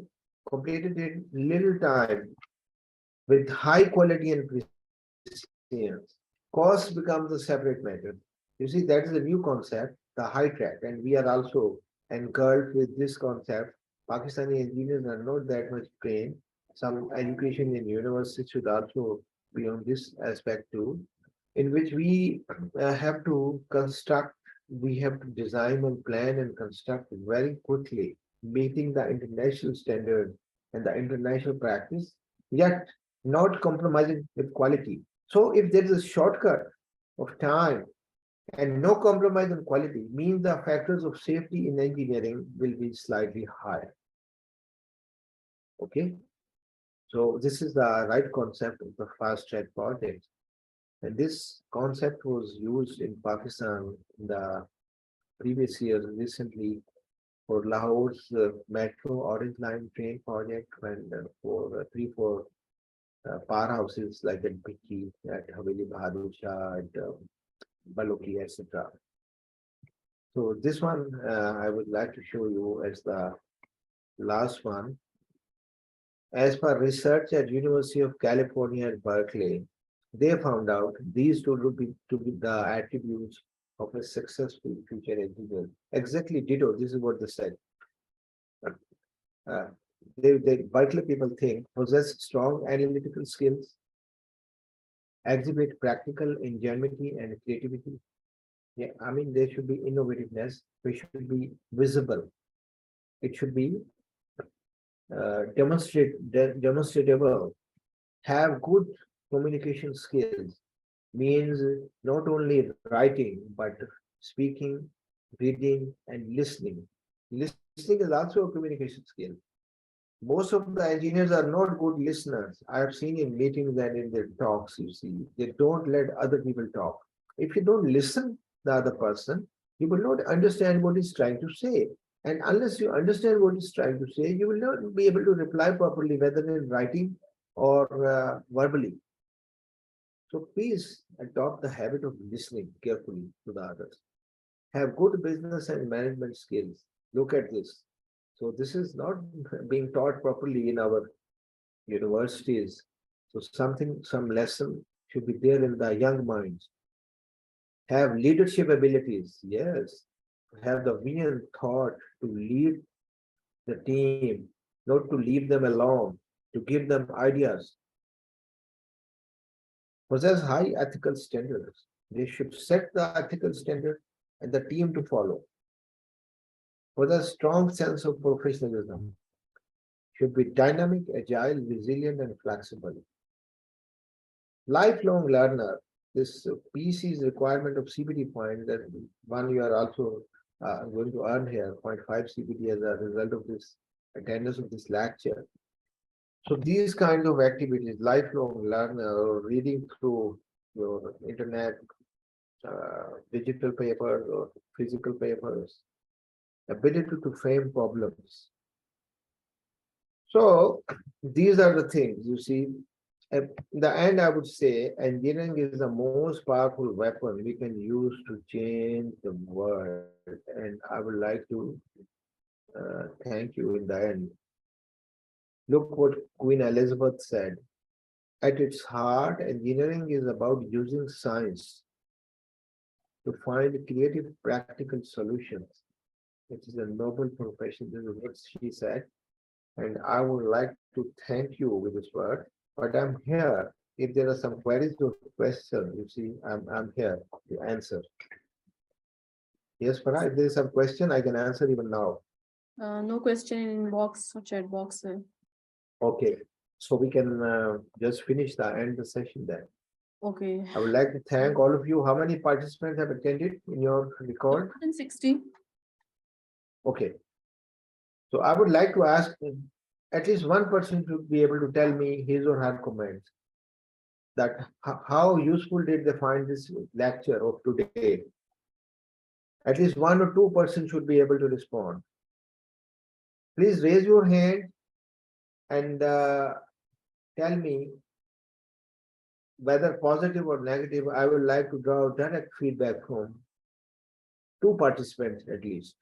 completed in little time with high quality and precision. Cost becomes a separate matter. You see, that is a new concept, the high track, and we are also engulfed with this concept. Pakistani engineers are not that much trained. Some education in universities should also be on this aspect too, in which we have to construct, we have to design and plan and construct very quickly, meeting the international standard and the international practice, yet not compromising with quality. So if there is a shortcut of time and no compromise on quality, means the factors of safety in engineering will be slightly higher. Okay, so this is the right concept of the fast track project. And this concept was used in Pakistan in the previous years recently for Lahore's metro Orange Line train project and for four powerhouses like at Bhikki, at Haveli Bahadur Shah, at Baloki, etc. So this one I would like to show you as the last one. As per research at University of California at Berkeley, they found out these two to be the attributes of a successful future engineer. Exactly ditto. This is what they said. Uh, Berkeley people think possess strong analytical skills, exhibit practical ingenuity and creativity. Yeah, I mean there should be innovativeness. They should be visible. It should be demonstrable. Have good communication skills means not only writing but speaking, reading, and listening. Listening is also a communication skill. Most of the engineers are not good listeners. I have seen in meetings and in their talks, you see, they don't let other people talk. If you don't listen the other person, you will not understand what he's trying to say. And unless you understand what he's trying to say, you will not be able to reply properly, whether in writing or verbally. So please adopt the habit of listening carefully to the others. Have good business and management skills. Look at this. So this is not being taught properly in our universities. So some lesson should be there in the young minds. Have leadership abilities. Yes. Have the vision thought to lead the team, not to leave them alone, to give them ideas. Possess high ethical standards. They should set the ethical standard and the team to follow. Possess strong sense of professionalism. Should be dynamic, agile, resilient, and flexible. Lifelong learner. This PC's requirement of CPD point, that one you are also going to earn here, 0.5 CPD as a result of this attendance of this lecture. So these kinds of activities, lifelong learner, or reading through your internet, digital papers or physical papers, ability to frame problems. So these are the things you see. At the end, I would say engineering is the most powerful weapon we can use to change the world. And I would like to thank you in the end. Look what Queen Elizabeth said. At its heart, engineering is about using science to find creative, practical solutions. It is a noble profession. This is what she said. And I would like to thank you with this word. But I'm here if there are some queries or questions, you see, I'm here to answer. Yes, Farah, if there is some question, I can answer even now. No question in box or chat box. Okay, so we can just finish the end the session then. Okay. I would like to thank all of you. How many participants have attended in your record? 160. Okay. So I would like to ask at least one person should be able to tell me his or her comments that how useful did they find this lecture of today? At least one or two persons should be able to respond. Please raise your hand and tell me whether positive or negative. I would like to draw direct feedback from two participants at least.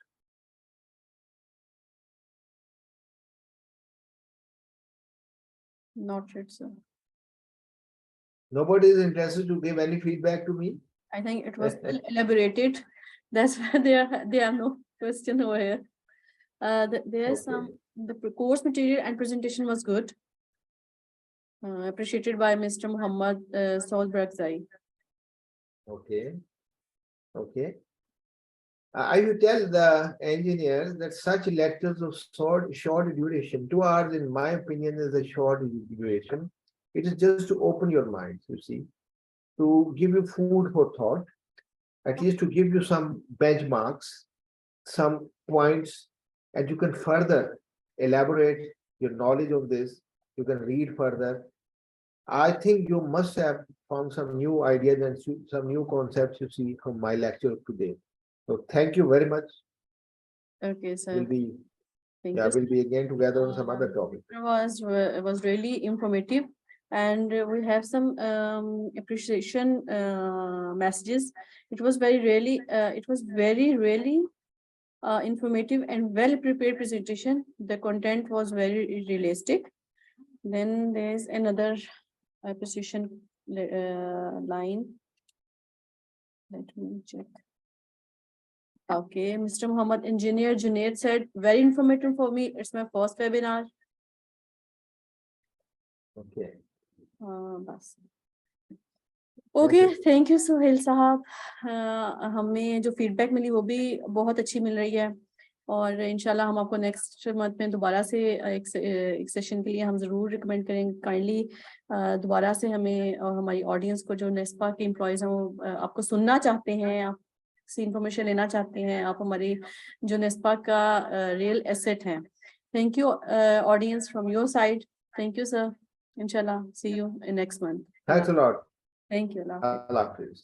Not yet, sir. Nobody is interested to give any feedback to me. I think it was well elaborated. That's why there are no question over here. There's Okay. the course material and presentation was good. Appreciated by Mr. Muhammad Solbergzai. Okay. Okay. I will tell the engineers that such lectures of short duration, 2 hours, in my opinion, is a short duration. It is just to open your mind, you see, to give you food for thought, at least to give you some benchmarks, some points, and you can further elaborate your knowledge of this. You can read further. I think you must have found some new ideas and some new concepts you see from my lecture today. So thank you very much. Okay, sir. We'll be, Thank yeah, you. we'll be again together on some other topic. It was really informative, and we have some appreciation messages. It was very really informative and well prepared presentation. The content was very realistic. Then there's another appreciation line. Let me check. Okay, Mr. Muhammad Engineer Junaid said, very informative for me. It's my first webinar. Okay. बस okay thank you Sohail साहब हमें जो feedback मिली वो भी बहुत अच्छी मिल रही है और इंशाल्लाह हम आपको नेक्स्ट मंथ में दोबारा से एक सेशन के लिए हम ज़रूर रिकमेंड करेंगे काइंडली दोबारा से हमें और हमारी ऑडियंस को जो नेस्पा के एम्प्लॉयज़ हैं वो आपको सुनना चाहते हैं आप से इंफॉर्मेशन लेना चाहते हैं आप हमारी जो नेस्पा का रियल एसेट हैं thank you audience from your side thank you sir Inshallah, see you in next month. Thanks a lot. Thank you. Allah Hafiz.